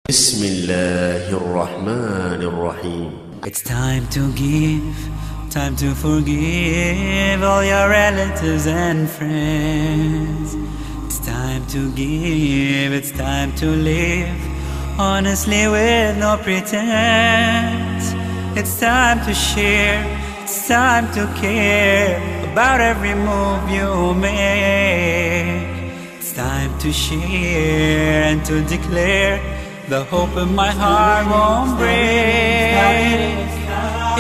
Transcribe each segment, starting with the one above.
بسم الله الرحمن الرحيم. It's time to give, time to forgive all your relatives and friends. It's time to give, it's time to live honestly with no pretense. It's time to share, it's time to care about every move you make. It's time to share and to declare the hope in my heart won't break.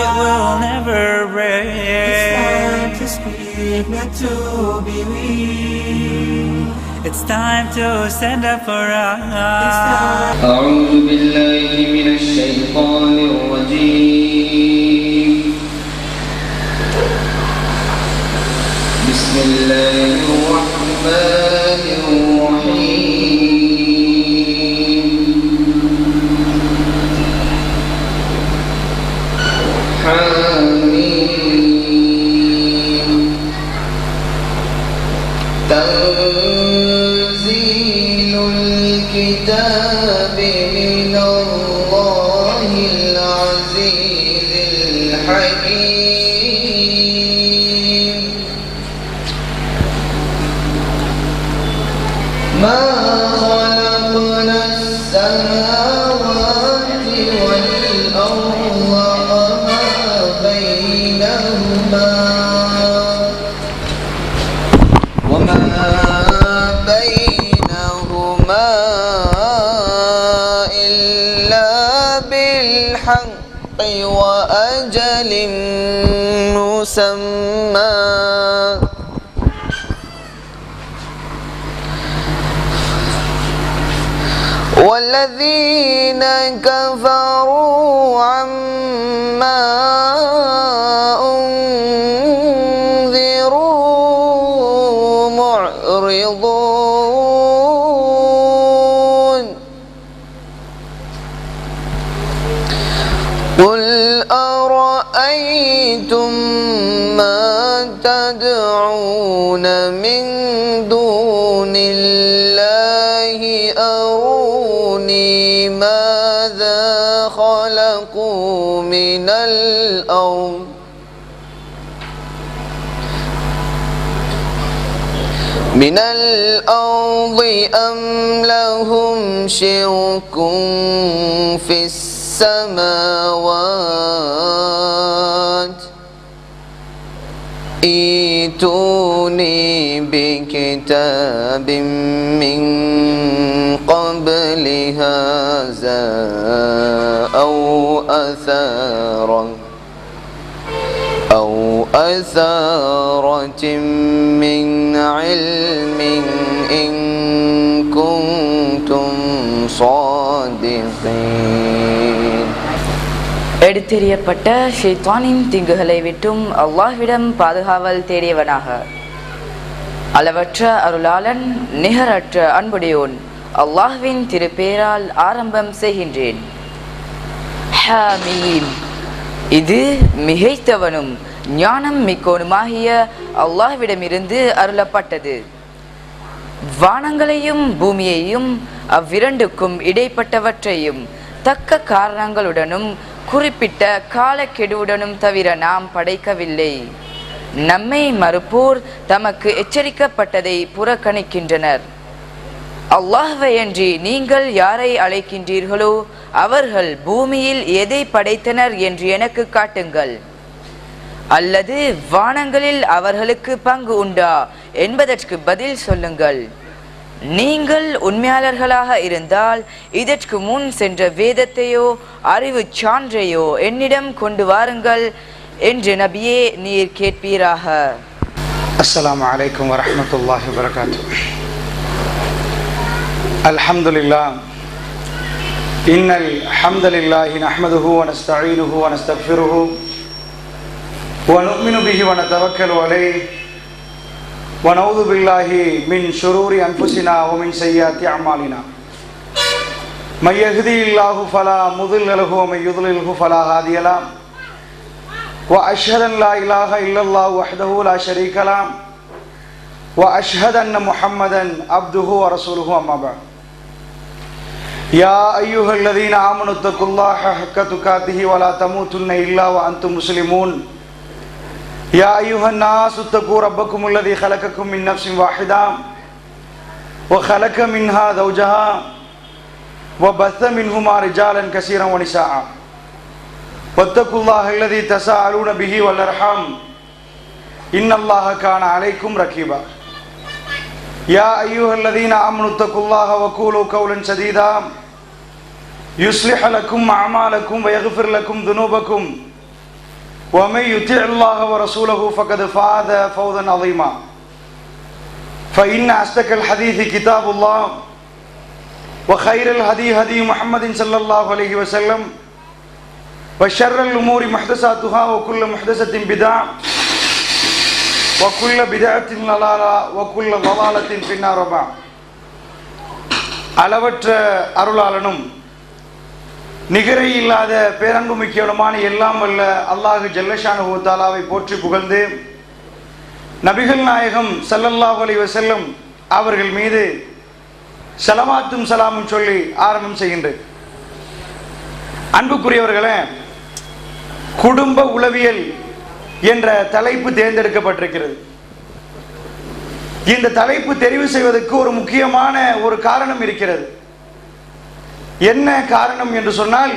It will never break. It's time to speak, not to be weak. It's time to stand up for us. أعوذ بالله من الشيطان الرجيم. بسم الله الرحمن الرحيم. تنزيل الكتاب من الله العزيز الحكيم. ما خلقنا السماوات والأرض وما بينهما إلا بالحق وأجل مسمى. والذين كفروا عما أنذروا معرضون. قل أرأيتم ما تدعون من دون الله أروني ماذا خلقوا من الأرض أم لهم شرك في السماوات ائتوني بكتاب من قبل هذا أو أثارة من علم إن كنتم صادقين. எடுத்தெறியப்பட்ட ஷைத்தானின் தீங்குகளை விட்டும் அல்லாஹ்விடம் பாதுகாவல் தேடியவனாக அளவற்ற அருளாளன் நிகரற்ற அன்புடையோன் அல்லாஹ்வின் திருப்பேரால் ஆரம்பம் செய்கின்றேன். ஹமீம். இது மிகைத்தவனும் ஞானம் மிக்கோனுமாகிய அல்லாஹ்விடமிருந்து அருளப்பட்டது. வானங்களையும் பூமியையும் அவ்விரண்டுக்கும் இடைப்பட்டவற்றையும் தக்க காரணங்களுடனும் குறிப்பிட்ட காலக்கெடுவுடனும் தவிர நாம் படைக்கவில்லை. நம்மை மறுப்போர் தமக்கு எச்சரிக்கப்பட்டதை புறக்கணிக்கின்றனர். அல்லாஹ்வையன்றி நீங்கள் யாரை அழைக்கின்றீர்களோ அவர்கள் பூமியில் எதை படைத்தனர் என்று எனக்கு காட்டுங்கள். அல்லது வானங்களில் அவர்களுக்கு பங்கு உண்டா என்பதற்கு பதில் சொல்லுங்கள். நீங்கள் உண்மையாளர்களாக இருந்தால் இதற்கு முன் சென்ற வேதத்தையோ அறிவு சான்றையோ என்னிடம் கொண்டு வாருங்கள் என்று நபியே நீர் கேட்பீராக. அஸ்ஸலாமு அலைக்கும் வரஹ்மத்துல்லாஹி வபரகாத்துஹு. அல்ஹம்துலில்லாஹ் இன்னல் ஹம்தலில்லாஹி நஹ்மதுஹு வ நஸ்தஈனுஹு வ நஸ்தக்ஃபிருஹு வ நு'மினு பிஹி வ நதவக்கலு அலைஹி வ நஊது பில்லாஹி மின் ஷுரூரி அன்ஃபுஸினா வ மின் ஸய்யிஆத்தி அமாலினா. மை யஹ்திஹில்லாஹு ஃபலா முதில்ல லஹு வ மை யுத்லில்ஹு ஃபலா ஹாதிய லஹு வ அஷ்ஹது அன் லா இலாஹ இல்லல்லாஹு வஹ்தஹு லா ஷரீக லஹு வ அஷ்ஹது அன்ன முஹம்மதன் அப்துஹு வ ரசூலுஹு அம்மா பஅத். يا أيها الذين آمنوا اتقوا الله حق تقاته ولا تموتن إلا وأنتم مسلمون يا أيها الناس اتقوا ربكم الذي خلقكم من نفس واحدة وخلق منها زوجها وبث منهما رجالا كثيرا ونساء واتقوا الله الذي تساءلون به والأرحام إن الله كان عليكم رقيبا يا أيها الذين آمنوا اتقوا الله وقولوا قولا سديدا يصلح لكم أعمالكم ويغفر لكم ذنوبكم ومن يطع الله ورسوله فقد فاز فوزا عظيما فإن أصدق الحديث كتاب الله وخير الهدي هدي محمد صلى الله عليه وسلم وشر الأمور محدثاتها وكل محدثة بدعة وكل بدعة ضلالة وكل ضلالة في النار. அளவற்ற அருளாளனும் நிகரை இல்லாத பேரன்பு மிக்கவனுமான எல்லாம் வல்ல அல்லாஹு ஜல்லஷானுஹு வ தஆலாவை போற்றி புகழ்ந்து நபிகள் நாயகம் ஸல்லல்லாஹு அலைஹி வஸல்லம் அவர்கள் மீது ஸலவாத்தும் சலாமும் சொல்லி ஆரம்பம் செய்கின்றேன். அன்புக்குரியவர்களே, குடும்ப உளவியல் என்ற தலைப்பு தேர்ந்தெடுக்கப்பட்டிருக்கிறது. இந்த தலைப்பு தெரிவு செய்வதற்கு ஒரு முக்கியமான ஒரு காரணம் இருக்கிறது. என்ன காரணம் என்று சொன்னால்,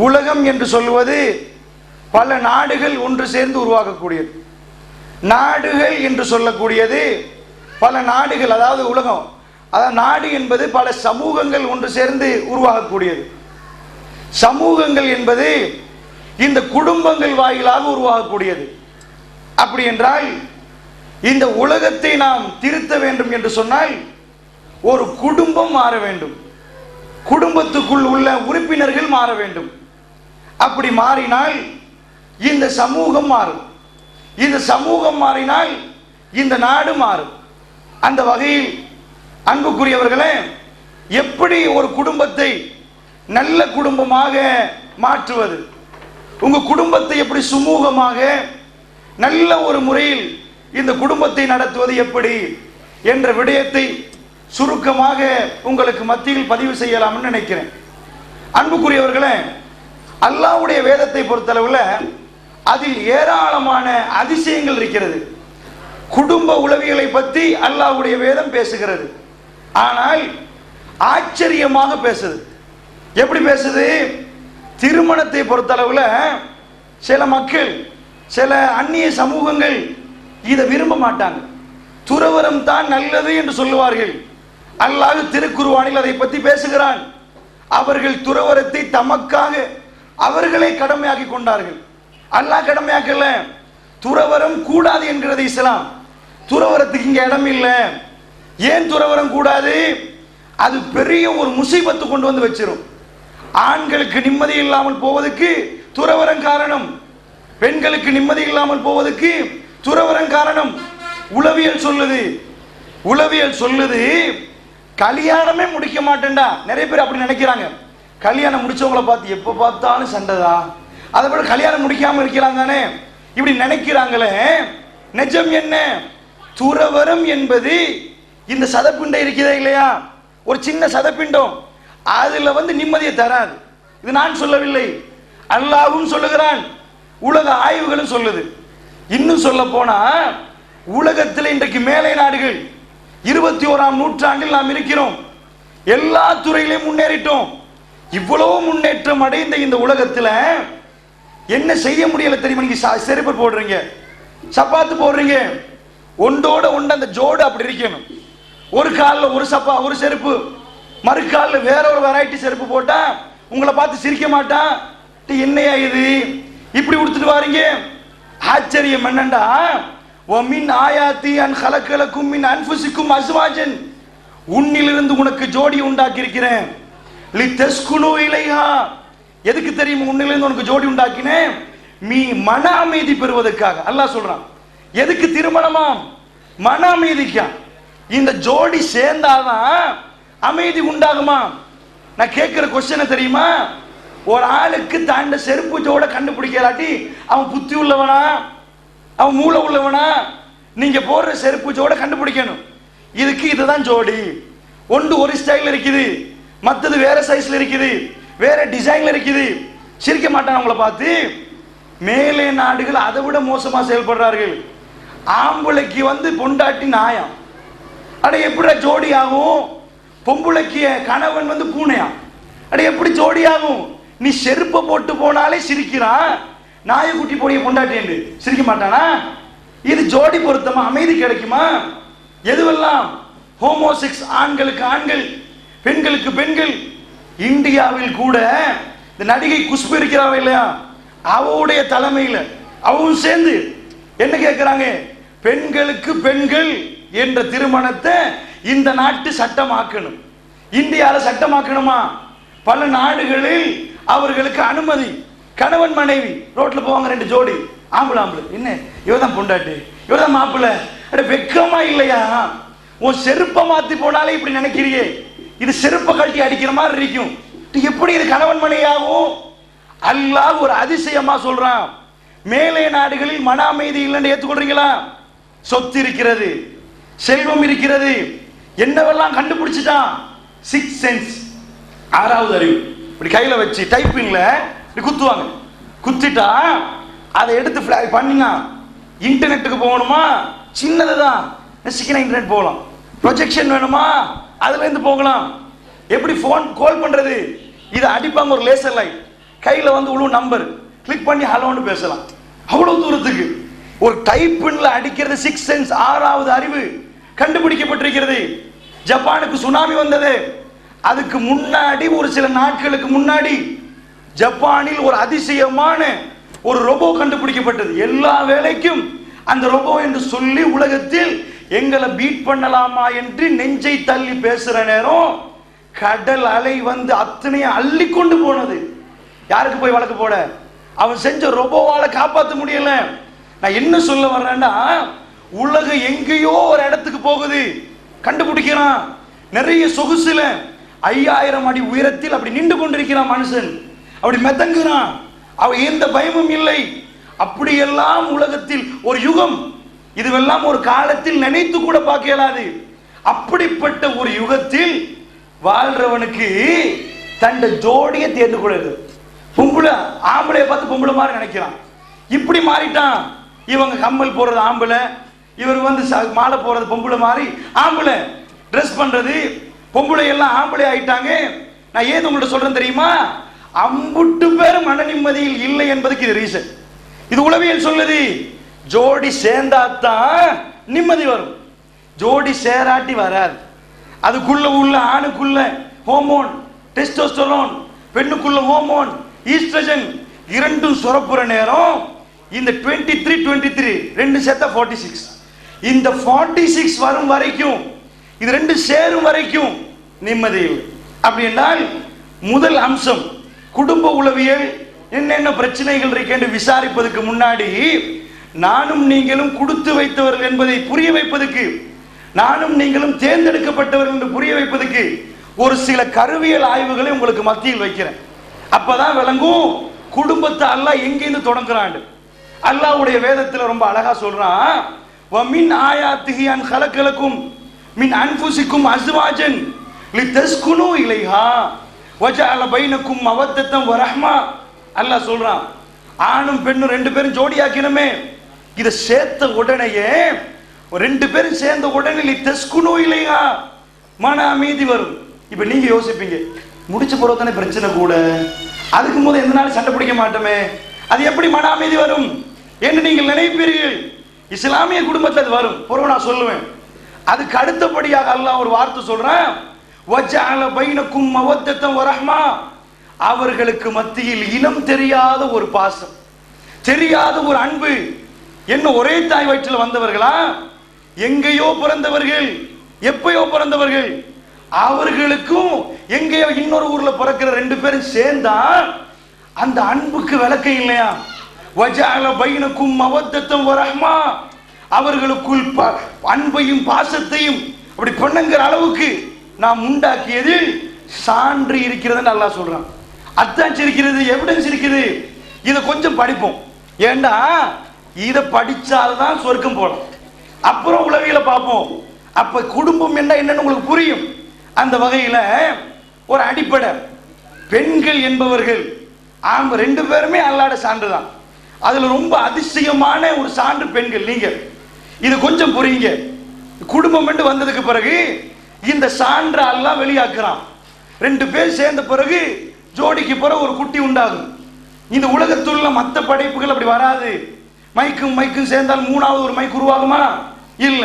உலகம் என்று சொல்வது பல நாடுகள் ஒன்று சேர்ந்து உருவாக்கக்கூடியது. நாடுகள் என்று சொல்லக்கூடியது பல நாடுகள், அதாவது உலகம், அதாவது நாடு என்பது பல சமூகங்கள் ஒன்று சேர்ந்து உருவாகக்கூடியது. சமூகங்கள் என்பது இந்த குடும்பங்கள் வாயிலாக உருவாகக்கூடியது. அப்படி என்றால் இந்த உலகத்தை நாம் திருத்த வேண்டும் என்று சொன்னால் ஒரு குடும்பம் மாற வேண்டும், குடும்பத்துக்குள் உள்ள உறுப்பினர்கள் மாற வேண்டும். அப்படி மாறினால் இந்த சமூகம் மாறும், இந்த சமூகம் மாறினால் இந்த நாடு மாறும். அந்த வகையில் அன்புக்குரியவர்களே, எப்படி ஒரு குடும்பத்தை நல்ல குடும்பமாக மாற்றுவது, உங்க குடும்பத்தை எப்படி சுமூகமாக நல்ல ஒரு முறையில் இந்த குடும்பத்தை நடத்துவது எப்படி என்ற விடயத்தை சுருக்கமாக உங்களுக்கு மத்தியில் பதிவு செய்யலாம்னு நினைக்கிறேன். அன்புக்குரியவர்களே, அல்லாஹ்வுடைய வேதத்தை பொறுத்தளவில் அதில் ஏராளமான அதிசயங்கள் இருக்கிறது. குடும்ப உளவியலை பற்றி அல்லாஹ்வுடைய வேதம் பேசுகிறது. ஆனால் ஆச்சரியமாக பேசுது. எப்படி பேசுது? திருமணத்தை பொறுத்தளவில் சில மக்கள், சில அந்நிய சமூகங்கள் இதை விரும்ப மாட்டாங்க. துறவரம் தான் நல்லது என்று சொல்லுவார்கள். அல்லாஹ் திருக்குர்ஆனில் அதை பற்றி பேசுகிறான். அவர்கள் துறவரத்தை தமக்காக அவர்களே கடமையாக்கி கொண்டார்கள். அல்லாஹ் கடமையாக்கல. துறவரம் கூடாது என்கிறது இஸ்லாம். துறவரத்துக்கு இங்க இடம் இல்லை. ஏன் துறவரம் கூடாது? அது பெரிய ஒரு முசீபத்து கொண்டு வந்து வச்சிரும். ஆண்களுக்கு நிம்மதி இல்லாமல் போவதற்கு துறவரம் காரணம், பெண்களுக்கு நிம்மதி இல்லாமல் போவதற்கு துறவரம் காரணம். உளவியல் சொல்லுது, உளவியல் சொல்லுது கல்யாணமே முடிக்க மாட்டேன்டா. நிறைய பேர் அப்படி நினைக்கிறாங்க. கல்யாணம் முடிச்சவங்களை பார்த்து எப்ப பார்த்தாலும் சண்டைதான், அதை விட கல்யாணம் முடிக்காம இருக்கிறாங்க தானே, இப்படி நினைக்கிறாங்களே. நிஜம் என்ன? துறவரம் என்பது இந்த சதப்பிண்டம் இருக்கிறதா இல்லையா, ஒரு சின்ன சதப்பிண்டம், அதுல நிம்மதியை தராது. இது நான் சொல்லவில்லை, அல்லாஹ்வும் சொல்லுகிறான், உலக ஆய்வுகளும் சொல்லுது. இன்னும் சொல்ல போனா உலகத்தில் இன்றைக்கு மேலை நாடுகள் 21ஆம் நூற்றாண்டில் நாம் இருக்கிறோம். எல்லா துறையிலையும் முன்னேறிட்டோம். இவ்வளவு முன்னேற்றம் அடைந்த இந்த உலகத்தில் என்ன செய்ய முடியல தெரியுமா? நீங்க செருப்பு போடுறீங்க, சப்பாத்து போடுறீங்க, ஒன்றோட ஒன்று அந்த ஜோடு அப்படி இருக்கணும். ஒரு காலில் ஒரு செருப்பு, மறு காலில் வேற ஒரு வெரைட்டி செருப்பு போட்டா உங்களை பார்த்து சிரிக்க மாட்டான். என்னையா இது இப்படி உடுத்துட்டு வாரீங்க? ஆச்சரியம் என்னண்டா, வமின் ஆயாத்தி அன் ஹலக்கலக்கும் மின் அன்ஃபுசிக்கும் அஸ்வாஜன், உன்னிலிருந்து உனக்கு ஜோடி உண்டாக்கி இருக்கிறேன். லிதஸ்குனு இலைஹா, எதுக்கு தெரியுமா உன்னிலிருந்து உனக்கு ஜோடி உண்டாக்கினேன்? மீ மன அமைதி பெறுவதற்காக. அல்லாஹ் சொல்றான். எதுக்கு திருமணமா? மன அமைதிக்கா. இந்த ஜோடி சேர்ந்தாதான் அமைதி உண்டாகுமா? நான் கேட்கிற கொஸ்டின் தெரியுமா? ஒரு ஆளுக்கு தாண்ட செருப்பு ஜோட கண்டுபிடிக்கலாட்டி அவன் புத்தி உள்ளவனா, அவன் மூளை உள்ளவனா? நீங்க போடுற செருப்பு ஜோட கண்டுபிடிக்கணும். இதுக்கு இதுதான் ஜோடி. ஒன்று ஒரு ஸ்டைல் இருக்குது, மற்றது வேற சைஸ்ல இருக்குது, வேற டிசைன்ல இருக்குது. சிரிக்க மாட்டாங்க அவங்கள பார்த்து. மேலே நாடுகள் அதை விட மோசமா செயல்படுறார்கள். ஆம்பளைக்கு பொண்டாட்டி நாயம், அட எப்படி ஜோடி ஆகும்? பொம்பளைக்கு கணவன் பூனையா, அட எப்படி ஜோடி ஆகும்? நீ செருப்பை போட்டு போனாலே சிரிக்கிறான், நாயக்குட்டி போடிய பொண்டாட்டி என்று சிரிக்க மாட்டானா? இது ஜோடி பொருத்தமா? அமைதி கிடைக்குமா? எதுவெல்லாம் ஹோமோசெக்ஸ், ஆண்களுக்கு ஆண்கள், பெண்களுக்கு பெண்கள். இந்தியாவில் கூட இந்த நடிகை குஷ்பு இருக்கிறாவ இல்லையா, அவளுடைய தலைமையில் அவவும் சேர்ந்து என்ன கேட்கிறாங்க? பெண்களுக்கு பெண்கள் என்ற திருமணத்தை இந்த நாட்டு சட்டமாக்கணும். இந்தியாவில் சட்டமாக்கணுமா? பல நாடுகளில் அவர்களுக்கு அனுமதி. கணவன் மனைவி ரோட்ல போவாங்க, 2 ஜோடி, ஆம்பளை ஆம்பளை. என்ன இவதான் பொண்டாட்டி, இவதான் மாப்பிள்ளை. அட வெக்கமா இல்லையா? உன் செருப்பை மாத்தி போனாலே இப்படி நினைக்கிறியே, இது செருப்பை கழட்டி அடிக்கிற மாதிரி இருக்கும். எப்படி இது கணவன் மனைவியாகும்? அல்லாஹ் ஒரு அதிசயமா சொல்றான். மேலே நாடுகளில் மன அமைதி இல்லைன்னு ஏற்றுக்கொள்றீங்களா? சொத்து இருக்கிறது, செல்வம் இருக்கிறது, என்னவெல்லாம் கண்டுபிடிச்சிட்டான். 6 சென்ஸ், 6வது அறிவு. இப்படி கையில வச்சு டைப்பிங்ல இப்படி குத்துவாங்க. குத்திட்டா அதை எடுத்து ஃபிளாக் பண்ணினா இன்டர்நெட்டுக்கு போகணுமா? சின்னதுதான், சீக்கிரம் இன்டர்நெட் போகலாம். ப்ரொஜெக்ஷன் வேணுமா? அதுல இருந்து போகலாம். எப்படி போன் கால் பண்றது? இதை அடிப்பாங்க, ஒரு லேசர் லைட் கையில உள்ள நம்பர் கிளிக் பண்ணி ஹலோன்னு பேசலாம். அவ்வளவு தூரத்துக்கு ஒரு டைப்பின்ல அடிக்கிறது 6 சென்ஸ், 6வது அறிவு கண்டுபிடிக்கப்பட்டிருக்கிறது. ஜப்பானுக்கு சுனாமி வந்தது, அதுக்கு முன்னாடி ஒரு சில நாட்களுக்கு முன்னாடி ஜப்பானில் ஒரு அதிசயமான ஒரு ரோபோ கண்டுபிடிக்கப்பட்டது. எல்லா வேலைக்கும் அந்த ரோபோ என்று சொல்லி உலகத்தில் எங்களை பீட் பண்ணலாமா என்று நெஞ்சை தள்ளி பேசுற நேரம் கடல் அலை அத்தனையும் அள்ளி கொண்டு போனது. யாருக்கு போய் வழக்கு போட? அவன் செஞ்ச ரோபோவால காப்பாற்ற முடியல. நான் என்ன சொல்ல வர்றேன்னா, உலகம் எங்கேயோ ஒரு இடத்துக்கு போகுது, கண்டுபிடிக்கிறான். நிறைய சொகுசுல 5000 அடி உயரத்தில் அப்படி நின்று கொண்டிருக்கிறான் மனுஷன், அப்படி மெதங்குறான். அவன் எந்த பயமும் இல்லை. அப்படியெல்லாம் உலகத்தில் ஒரு யுகம், இதுவெல்லாம் ஒரு காலத்தில் நினைத்து கூட பார்க்க இயலாது. அப்படிப்பட்ட ஒரு யுகத்தில் வாழ்றவனுக்கு தண்ட ஜோடியை தேர்ந்து கொள்ளுது. பொம்பளை ஆம்பளைய பார்த்து பொம்பளை மாதிரி நினைக்கிறான். இப்படி மாறிட்டான். இவங்க கம்மல் போடுறது ஆம்பளை, இவர் மாலை போடுறது பொம்பளை மாதிரி, ஆம்பளை ட்ரெஸ் பண்றது பொம்பளை எல்லாம் ஆம்பளை ஆயிட்டாங்க. நான் ஏது உங்கள்ட்ட சொல்றேன் தெரியுமா? அம்புட்டு பேர் மன நிம்மதியில் இல்லை என்பதுக்கு இது ரீசன். இது உளவியல் சொல்லுது. ஜோடி சேர்ந்தாத்தான் நிம்மதி வரும், ஜோடி சேராட்டி வராது. அதுக்குள்ள உள்ள ஆணுக்குள்ள ஹோமோன் டெஸ்டோஸ்டெரோன், பெண்ணுக்குள்ள ஹோமோன் ஈஸ்ட்ரஜன், இரண்டும் சுரப்புற நேரம் இந்த 23 ரெண்டு சேர்த்தா 46. இந்த 46 வரும் வரைக்கும், இது ரெண்டு சேரும் வரைக்கும் நிம்மதி இல்லை. அப்படி என்றால் முதல் அம்சம் குடும்ப உளவியல் என்னென்ன பிரச்சனைகள் இருக்கு என்று விசாரிப்பதற்கு முன்னாடி நானும் நீங்களும் கொடுத்து வைத்தவர்கள் என்பதை புரிய வைப்பதற்கு, நானும் நீங்களும் தேர்ந்தெடுக்கப்பட்டவர்கள் என்று புரிய வைப்பதற்கு ஒரு சில கருவியல் ஆய்வுகளை உங்களுக்கு மத்தியில் வைக்கிறேன். அப்பதான் விளங்கும் குடும்பத்தை அல்லாஹ் எங்கிருந்து தொடங்குறான். அல்லாஹ்வுடைய வேதத்தில் ரொம்ப அழகா சொல்றான், வமின் ஆயாத்திஹி அன் கலக்கலக்கும் மின் அன்ஃபுசிக்கும் அஸ்வாஜன் லிதஸ்குனு இலைஹா வஜஅல பைனக்கும் மவத்தத்தம் வரஹ்மா. அல்லாஹ் சொல்றான், ஆணும் பெண்ணும் ரெண்டு பேரும் ஜோடியாக்கினமே, இதை சேர்த்த உடனேயே ரெண்டு பேரும் சேர்ந்த உடனே லிதஸ்குனு இலைஹா மன அமைதி வரும். இப்ப நீங்க யோசிப்பீங்க, முடிச்ச பிறகு தானே பிரச்சனை கூட, அதுக்கு போது எந்த நாள் சண்டை பிடிக்க மாட்டோமே, அது எப்படி மன அமைதி வரும் என்று நீங்கள் நினைப்பீர்கள். இஸ்லாமிய குடும்பத்தில் அது வரும், பிறகு நான் சொல்லுவேன். அதுக்கு அடுத்தபடியாக அல்லாஹ் ஒரு வார்த்தை சொல்றான், வஜஅல பைனக்கும் மவத்தத்தம் வரஹ்மா. அவர்களுக்கு மத்தியில் இனம் தெரியாத ஒரு பாசம், தெரியாத ஒரு அன்பு. என்ன ஒரே தாய் வயிற்றில் வந்தவர்களா, எங்கேயோ பிறந்தவர்கள், எப்பயோ பிறந்தவர்கள், அவர்களுக்கும் எங்கேயோ இன்னொரு ஊர்ல பிறக்கிற ரெண்டு பேரும் சேர்ந்தா அந்த அன்புக்கு விளக்கம் இல்லையா. வஜஅல பைனக்கும் மவத்தத்தம் வரஹ்மா. அவர்களுக்குள் அன்பையும் பாசத்தையும் அப்படி பொண்ணுங்கிற அளவுக்கு நாம் உண்டாக்கியது சான்று இருக்கிறது அல்லாஹ் சொல்றான். அத்தாட்சி இருக்கிறது, எவிடன்ஸ் இருக்குது. இதை கொஞ்சம் படிப்போம், ஏண்டா இதை படிச்சால்தான் சொர்க்கம் போலாம். அப்புறம் உளவியலை பார்ப்போம். அப்ப குடும்பம் என்ன என்னன்னு உங்களுக்கு புரியும். அந்த வகையில ஒரு அடிப்படை. பெண்கள் என்பவர்கள் ரெண்டு பேருமே அல்லாஹ்வோட சான்று தான். அதுல ரொம்ப அதிசயமான ஒரு சான்று பெண்கள். நீங்க இது கொஞ்சம் புரியுங்க. குடும்பம் என்று வந்ததுக்கு பிறகு இந்த சான்று அல்லாஹ் வெளியாக்குறான். ரெண்டு பேர் சேர்ந்த பிறகு ஜோடிக்கு பிறகு ஒரு குட்டி உண்டாகும். இந்த உலகத்துள்ள மற்ற படைப்புகள் அப்படி வராது. மைக்கும் சேர்ந்தால் மூணாவது ஒரு மைக் உருவாகுமா? இல்ல.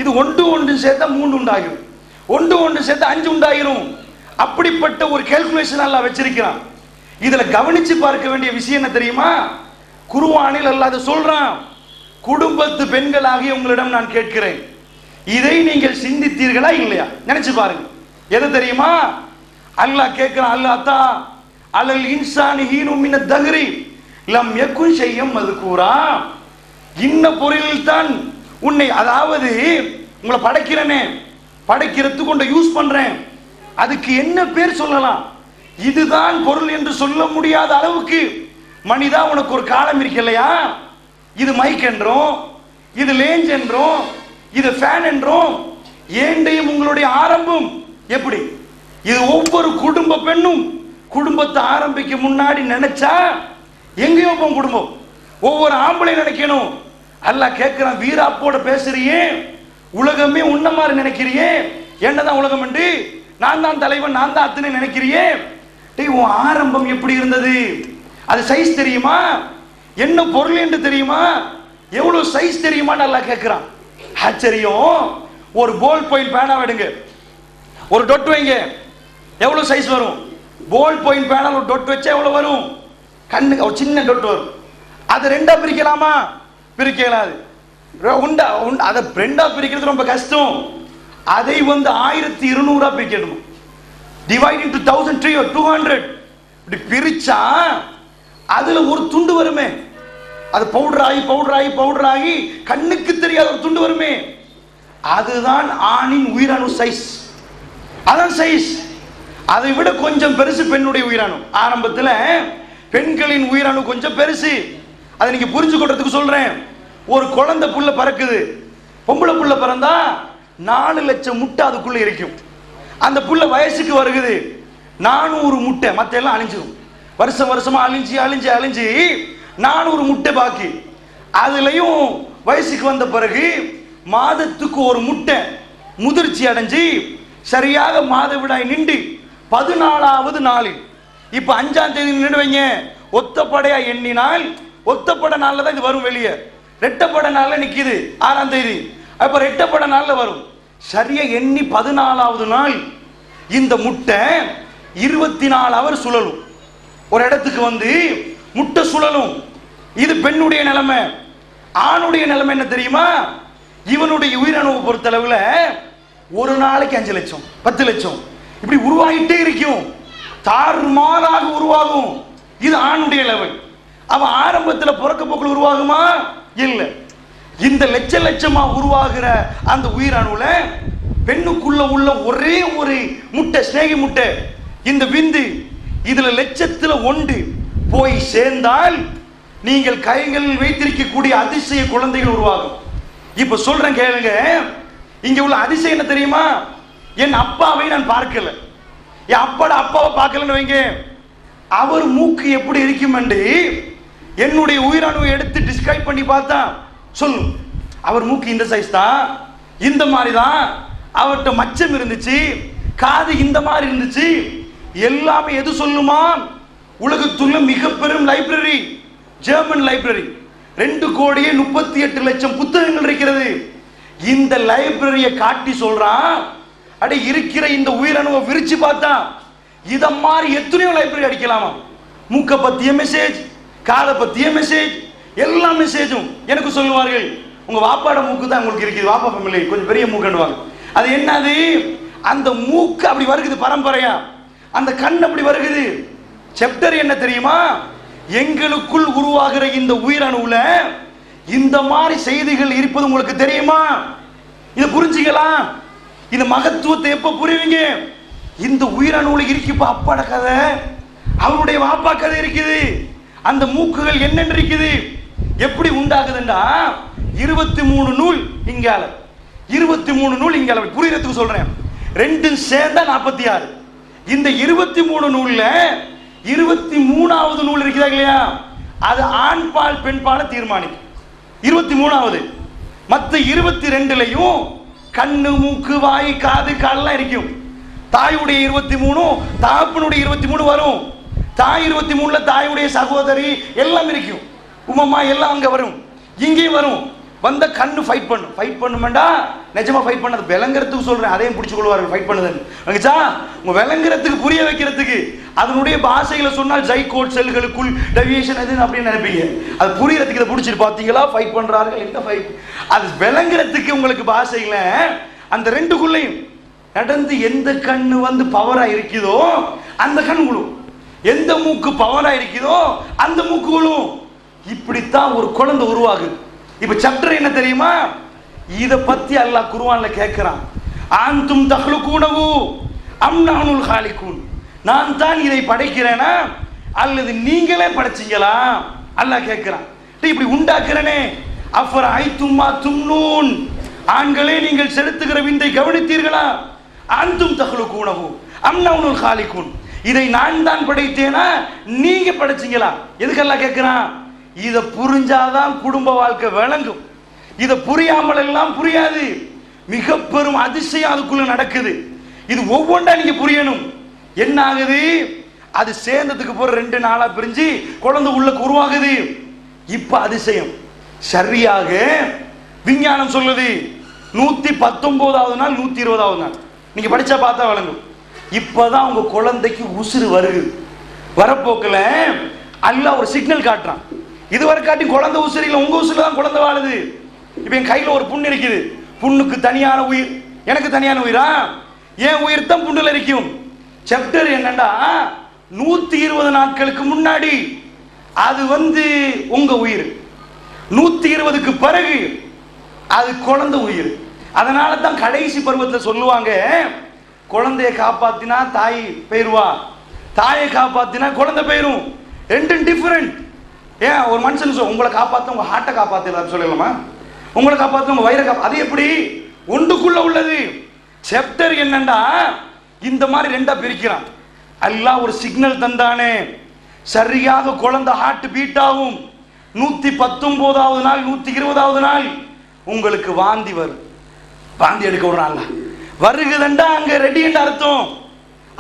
இது ஒன்று சேர்த்தா 3 உண்டாகும், ஒன்று சேர்த்தா 5 உண்டாகிரும். அப்படிப்பட்ட ஒரு கால்குலேஷன் அல்லாஹ் வச்சிருக்கிறான். இதுல கவனிச்சு பார்க்க வேண்டிய விஷயம் என்ன தெரியுமா? குர்ஆனில் அல்லாஹ் அதை சொல்றான். குடும்பத்து பெண்களாகிய உங்களிடம் நான் கேட்கிறேன், இதை நீங்கள் சிந்தித்தீர்களா இல்லையா? நினைச்சு பாருங்க. எது தெரியுமா? அல்லாஹ் கேட்கிறான், அல்லாஹ் அலல் இன்சானி ஹீனு மின தஹ்ரி லம் யகுன் ஷையம் மذ்கூரா. இன்ன பொருளில் தான் உன்னை, அதாவது உங்களை படைக்கிறேனே, படைக்கிறதுக்கு கொண்டு யூஸ் பண்றேன், அதுக்கு என்ன பேர் சொல்லலாம்? இதுதான் பொருள் என்று சொல்ல முடியாத அளவுக்கு மனிதா உனக்கு ஒரு காலம் இருக்கலையா? இது மைக் என்றோம், இது லேஞ்ச் என்றோம், இது ஃபேன் என்றோம். ஏண்டையும் உங்களுடைய ஆரம்பம் எப்படி? இது ஒவ்வொரு குடும்ப பெண்ணும் குடும்பத்தை ஆரம்பிக்க முன்னாடி நினைச்சா எங்கேயோ போகும் குடும்பம். ஒவ்வொரு ஆம்பளை நினைக்கணும். அல்லாஹ் கேட்கிறான், வீராப்போட பேசுறியே, உலகமே உன்ன மாதிரி நினைக்கிறியே, என்னதான் உலகம் என்று, நான் தான் தலைவன், நான் தான் அத்தனை நினைக்கிறியே, உன் ஆரம்பம் எப்படி இருந்தது? அது சைஸ் தெரியுமா? என்ன பொருள் என்று தெரியுமா? எவ்வளவு சைஸ் தெரியுமான்னு அல்லாஹ் கேட்கிறான். ஆச்சரியம். ஒரு போல் பாயிண்ட் பேனா எடுங்க, ஒரு டொட் வைங்க, எவ்வளவு சைஸ் வரும்? போல் பாயிண்ட் பேனா ஒரு டொட் வச்சா எவ்வளவு வரும்? கண்ணுக்கு ஒரு சின்ன டொட் வரும். அதை ரெண்டா பிரிக்கலாமா? பிரிக்க இயலாது. அதை ரெண்டா பிரிக்கிறது ரொம்ப கஷ்டம். அதை 1200 பிரிக்கணும். டிவைட் இன்டு 1300 இப்படி பிரிச்சா அதுல ஒரு துண்டு வருமே, அது பவுடர் ஆகி கண்ணுக்கு தெரியாத ஒரு துண்டு வருமே, அதுதான் ஆணின் உயிரணு சைஸ். அதான் சைஸ். அதை விட கொஞ்சம் பெருசு பெண்ணுடைய உயிரணு. ஆரம்பத்தில் பெண்களின் உயிரணு கொஞ்சம் பெருசு. அதை நீங்க புரிஞ்சு கொள்றதுக்கு சொல்றேன். ஒரு குழந்தை புள்ள பறக்குது, பொம்பளை புள்ள பிறந்தா 4 லட்சம் முட்டை அதுக்குள்ள இருக்கும். அந்த புள்ள வயசுக்கு வருகுது, 400 முட்டை, மத்த எல்லாம் அழிஞ்சிடும். வருஷமா அழிஞ்சு 400 முட்டை பாக்கி. அதுலயும் வயசுக்கு வந்த பிறகு மாதத்துக்கு ஒரு முட்டை முதிர்ச்சி அடைஞ்சு சரியாக மாதவிடாய் நின்று 14வது நாளில், இப்ப 5ஆம் தேதி நின்றுவீங்க, ஒத்தப்படையா எண்ணினால் ஒத்தப்பட நாள்ல தான் இது வரும் வெளியே. ரெட்டப்பட நாள்ல நிக்குது 6ஆம் தேதி, அப்ப ரெட்டப்பட நாள்ல வரும். சரியா எண்ணி 14வது நாள் இந்த முட்டை 24 ஹவர் சுழலும். ஒரு இடத்துக்கு முட்டை சுழலும். இது பெண்ணுடைய நிலைமை. ஆணுடைய நிலைமை என்ன தெரியுமா? இவனுடைய உயிரணுவை பொறுத்தளவுல ஒரு நாளைக்கு 5 லட்சம் 10 லட்சம் இப்படி உருவாகிட்டே இருக்கும். தாறுமாறாக உருவாகும். இது ஆணுடைய லெவல். அவன் ஆரம்பத்தில் பிறக்க போக்குல உருவாகுமா? இல்லை. இந்த லட்சமா உருவாகிற அந்த உயிரணுல பெண்ணுக்குள்ள உள்ள ஒரே ஒரு முட்டை, ஸ்நேகி முட்டை, இந்த விந்து, இதுல லட்சத்துல 1 போய் சேர்ந்தால் நீங்கள் கைகளில் வைத்திருக்கக்கூடிய அதிசய குழந்தைகள் உருவாகும். இப்ப சொல்றேன் கேளுங்க. இங்க உள்ள அதிசயம் என்ன தெரியுமா? என் அப்பாவை நான் பார்க்கல, என் அப்பாவை பார்க்கலன்னு வைங்க, அவர் மூக்கு எப்படி இருக்கும் என்று என்னுடைய உயிரணுவை எடுத்து டிஸ்கிரைப் பண்ணி பார்த்தா சொல்லும். அவர் மூக்கு இந்த சைஸ் தான், இந்த மாதிரி தான், அவர்கிட்ட மச்சம் இருந்துச்சு, காது இந்த மாதிரி இருந்துச்சு, எல்லாமே எது சொல்லுமா? உலகத்துள்ள மிக பெரும் லைப்ரரி, ஜெர்மன் லைப்ரரி, 2,38,00,000 புத்தகங்கள் இருக்கிறது. இந்த லைப்ரரியை காட்டி சொல்றான், அட இருக்கிற இந்த உயிரணுவை விரிச்சு பார்த்தா இத மாதிரி எத்தனையோ லைப்ரரி அடிக்கலாமா? மூக்க பத்திய மெசேஜ், காதை பத்திய மெசேஜ், எல்லா மெசேஜும் எனக்கு சொல்லுவார்கள். உங்க வாப்பாட மூக்கு தான் உங்களுக்கு இருக்குது, வாப்பா ஃபேமிலி கொஞ்சம் பெரிய மூக்குன்னுவாங்க. அது என்னது? அந்த மூக்கு அப்படி வருகுது பரம்பரையா, அந்த கண் அப்படி வருகுது. சாப்டர் என்ன தெரியுமா? எங்களுக்குள் உருவாகிற இந்த உயிரணுல இந்த மாதிரி செய்திகள் இருப்பது உங்களுக்கு தெரியுமா? இதை புரிஞ்சுக்கலாம். இந்த மகத்துவத்தை எப்ப புரிவீங்க? இந்த உயிரணுல இருக்குப்பா அப்பாட கதை, அவருடைய வாப்பா கதை இருக்குது. அந்த மூக்குகள் என்னென்ன இருக்குது, எப்படி உண்டாகுதுண்டா 23 நூல் இங்கால, 23 நூல் இங்கால. புரியறதுக்கு சொல்றேன். 2 சேர்ந்தா 46, இந்த 23 நூல்ல 23வது நூல் இருக்குதா இல்லையா, அது ஆண் பால் பெண் பாலை தீர்மானிக்கும். 23வது. மற்ற 22லையும் கண்ணு மூக்கு வாய் காது காலெல்லாம் இருக்கும். தாயுடைய 23, தாப்பனுடைய 23 வரும். தாய் 23ல தாயுடைய சகோதரி எல்லாம் இருக்கும், உமம்மா எல்லாம் அங்க வரும், இங்கேயும் வரும். வந்த கண்ணு ஃபைட் பண்ணுமெண்டா நிஜமா ஃபைட் பண்ணது விளங்குறதுக்கு சொல்றேன், அதையும் பிடிச்சு கொள்வார்கள் ஃபைட் பண்ணுதுன்னு. உங்க விளங்குறதுக்கு புரிய வைக்கிறதுக்கு அதனுடைய பாஷைகளை சொன்னால் ஜைகோட் செல்களுக்குள் டெவியேஷன் எதுன்னு அப்படின்னு நினைப்பீங்க. அது புரியறதுக்கு இதை பிடிச்சிட்டு பார்த்தீங்களா ஃபைட் பண்றார்கள், என்ன ஃபைட். அது விளங்குறதுக்கு உங்களுக்கு பாஷையில அந்த ரெண்டுக்குள்ளையும் நடந்து எந்த கண்ணு வந்து பவரா இருக்குதோ அந்த கண் விழும், எந்த மூக்கு பவரா இருக்குதோ அந்த மூக்கு விழும். இப்படித்தான் ஒரு குழந்தை உருவாகுது. இப்ப சாப்டர் என்ன தெரியுமா, இத பத்தி அல்லாஹ் குர்ஆன்ல கேட்கிறான். அன்தும் தஹ்லுகூனஹு அம் நஹ்னுல் காலிகூன், நான் தான் இதை படைக்கிறேனா அல்லது நீங்களே படைச்சீங்களா அல்லாஹ் கேட்கிறான். இப்படி உண்டாக்குறனே அஃபர ஐத்தும்மா தும்னூன், ஆண்களே நீங்கள் செலுத்துகிற விந்தை கவனித்தீர்களா, அன்தும் தஹ்லுகூனஹு அம் நஹ்னுல் காலிகூன், இதை நான் தான் படைத்தேனா நீங்க படைச்சீங்களா. எதுக்கு அல்லாஹ் கேட்கிறான், இதை புரிஞ்சாதான் குடும்ப வாழ்க்கை விளங்கும். இதை புரியாமல் எல்லாம் புரியாது. மிக பெரும் அதிசயம் அதுக்குள்ள நடக்குது. இது ஒவ்வொன்றா நீங்க புரியணும். என்ன ஆகுது, அது சேர்ந்ததுக்கு போற 2 நாளா பிரிஞ்சு குழந்தை உள்ள உருவாகுது. இப்ப அதிசயம் சரியாக விஞ்ஞானம் சொல்லுது 119வது நாள் 120வது நாள் நீங்க படிச்சா பார்த்தா விளங்கும். இப்பதான் உங்க குழந்தைக்கு உசுறு வருது. வரப்போக்கில் அல்லாஹ் ஒரு சிக்னல் காட்டுறான். இதுவரை காட்டி குழந்தை உசுரில் உங்க உசுரில் தான் குழந்தை வாழுது. இப்ப என் கையில ஒரு புண்ணு இருக்குது, புண்ணுக்கு தனியான உயிர், எனக்கு தனியான உயிரா, என் உயிர் தான் புண்ணுல இருக்கும். சாப்டர் என்னண்டா 120 நாட்களுக்கு முன்னாடி அது வந்து உங்க உயிர், 120க்கு பிறகு அது குழந்தை உயிர். அதனால தான் கடைசி பருவத்தில் சொல்லுவாங்க, குழந்தைய காப்பாத்தினா தாய் போயிருவா, தாயை காப்பாத்தினா குழந்தை போயிரும். ரெண்டும் டிஃபரெண்ட். ஏன் ஒரு மனுஷன் உங்களை காப்பாற்ற உங்க ஹார்ட்டை காப்பாற்ற சொல்லலாமா, உங்களை காப்பாற்ற உங்க வயிறை காப்பா, அது எப்படி ஒன்றுக்குள்ள உள்ளது. சாப்டர் என்னண்டா இந்த மாதிரி 2ஆ பிரிக்கிறான். அல்லாஹ் ஒரு சிக்னல் தந்தானே, சரியாக குழந்தை ஹார்ட் பீட் ஆகும். 119வது நாள் 120வது நாள் உங்களுக்கு வாந்தி வரும். வாந்தி எடுக்க விடுறாங்க, வருகுதண்டா அங்க ரெடி என்று அர்த்தம்.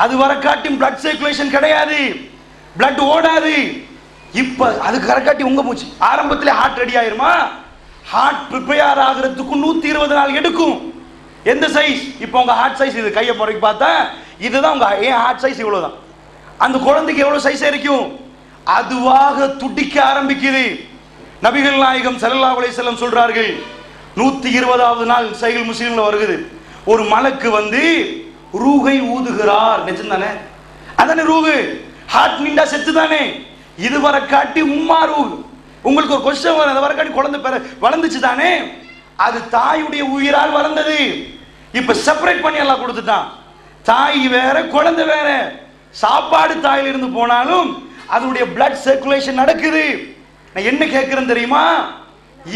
அது வர காட்டும் பிளட் சர்க்குலேஷன் கிடையாது, பிளட் ஓடாது. இப்ப அது கரக்காட்டி உங்க மூச்சு ஆரம்பத்தில் ஹார்ட் ரெடி ஆயிருமா, ஹார்ட் ப்ரிப்பேர் ஆகிறதுக்கு 120 நாள் எடுக்கும். எந்த சைஸ், இப்போ உங்க ஹார்ட் சைஸ் இது, கையை முறைக்கு பார்த்தா இதுதான் உங்க ஹார்ட் சைஸ், இவ்வளவுதான். அந்த குழந்தைக்கு எவ்வளவு சைஸ் இருக்கும், அதுவாக துடிக்க ஆரம்பிக்குது. நபிகள் நாயகம் ஸல்லல்லாஹு அலைஹி வஸல்லம் சொல்றார்கள், 120வது நாள் சஹீஹ் முஸ்லிம்ல வருகிறது, ஒரு மலக்கு வந்து ரூஹை ஊதுகிறார். நிஜம் தானே, அதானே ரூஹு, ஹார்ட் நின்றா செத்து தானே. இது வர காட்டி உம்மா ரூஹ். உங்களுக்கு ஒரு கொஸ்டின் வரும், அது வர காட்டி குழந்தை வளர்ந்துச்சு தானே, அது தாயுடைய உயிரால் வளர்ந்தது. இப்ப செப்பரேட் பண்ணி எல்லாம் கொடுத்துட்டான். தாய் வேற குழந்தை வேற. சாப்பாடு தாயில இருந்து போனாலும் அதனுடைய பிளட் சர்க்குலேஷன் நடக்குது. நான் என்ன கேட்கிறேன் தெரியுமா,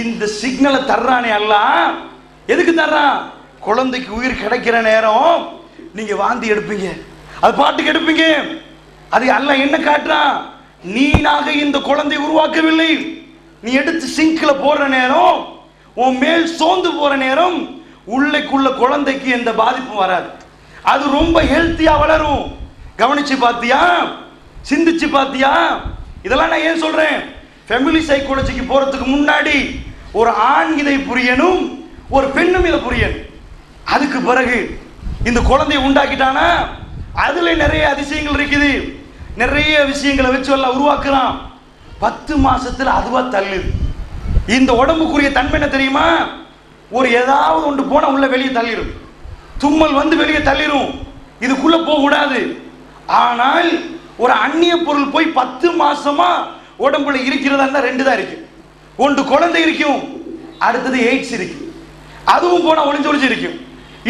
இந்த சிக்னலை தர்றானே அல்லாஹ், எதுக்கு தர்றான், குழந்தைக்கு உயிர் கிடைக்கிற நேரம் நீங்க வாந்தி எடுப்பீங்க, அது பாட்டுக்கு எடுப்பீங்க. அது அல்லாஹ் என்ன காட்டுறான், நீனாக இந்த குழந்தை உருவாக்கவில்லை. நீ எடுத்து சிங்க்ல போற நேரம், உன் மேல் சோர்ந்து போற நேரம், உள்ளுக்குள்ள குழந்தைக்கு எந்த பாதிப்பும் வராது. அது ரொம்ப ஹெல்த்தியா வளரும். கவனிச்சு பாத்தியா, சிந்திச்சு பாத்தியா. இதெல்லாம் நான் ஏன் சொல்றேன், ஃபேமிலி சைக்காலஜிக்கு போறதுக்கு முன்னாடி ஒரு ஆண் இதை புரியணும், ஒரு பெண்ணும் இதை புரியணும். அதுக்கு பிறகு இந்த குழந்தையை உண்டாக்கிட்டானா அதுல நிறைய அதிசயங்கள் இருக்குது. நிறைய விஷயங்களை வச்சு எல்லாம் உருவாக்குறான். 10 மாசத்துல அதுவா தள்ளுது. இந்த உடம்புக்குரிய தன்மை என்ன தெரியுமா, ஒரு ஏதாவது ஒன்று போனா உள்ள வெளியே தள்ளிடும், தும்மல் வந்து வெளியே தள்ளிடும், இதுக்குள்ள போக கூடாது. ஆனால் ஒரு அந்நிய பொருள் போய் 10 மாசமா உடம்புல இருக்கிறதா இருந்தா 2 தான் இருக்கு. ஒன்று குழந்தை இருக்கும், அடுத்தது எய்ட்ஸ் இருக்கு. அதுவும் போனா ஒளிஞ்சு இருக்கும்.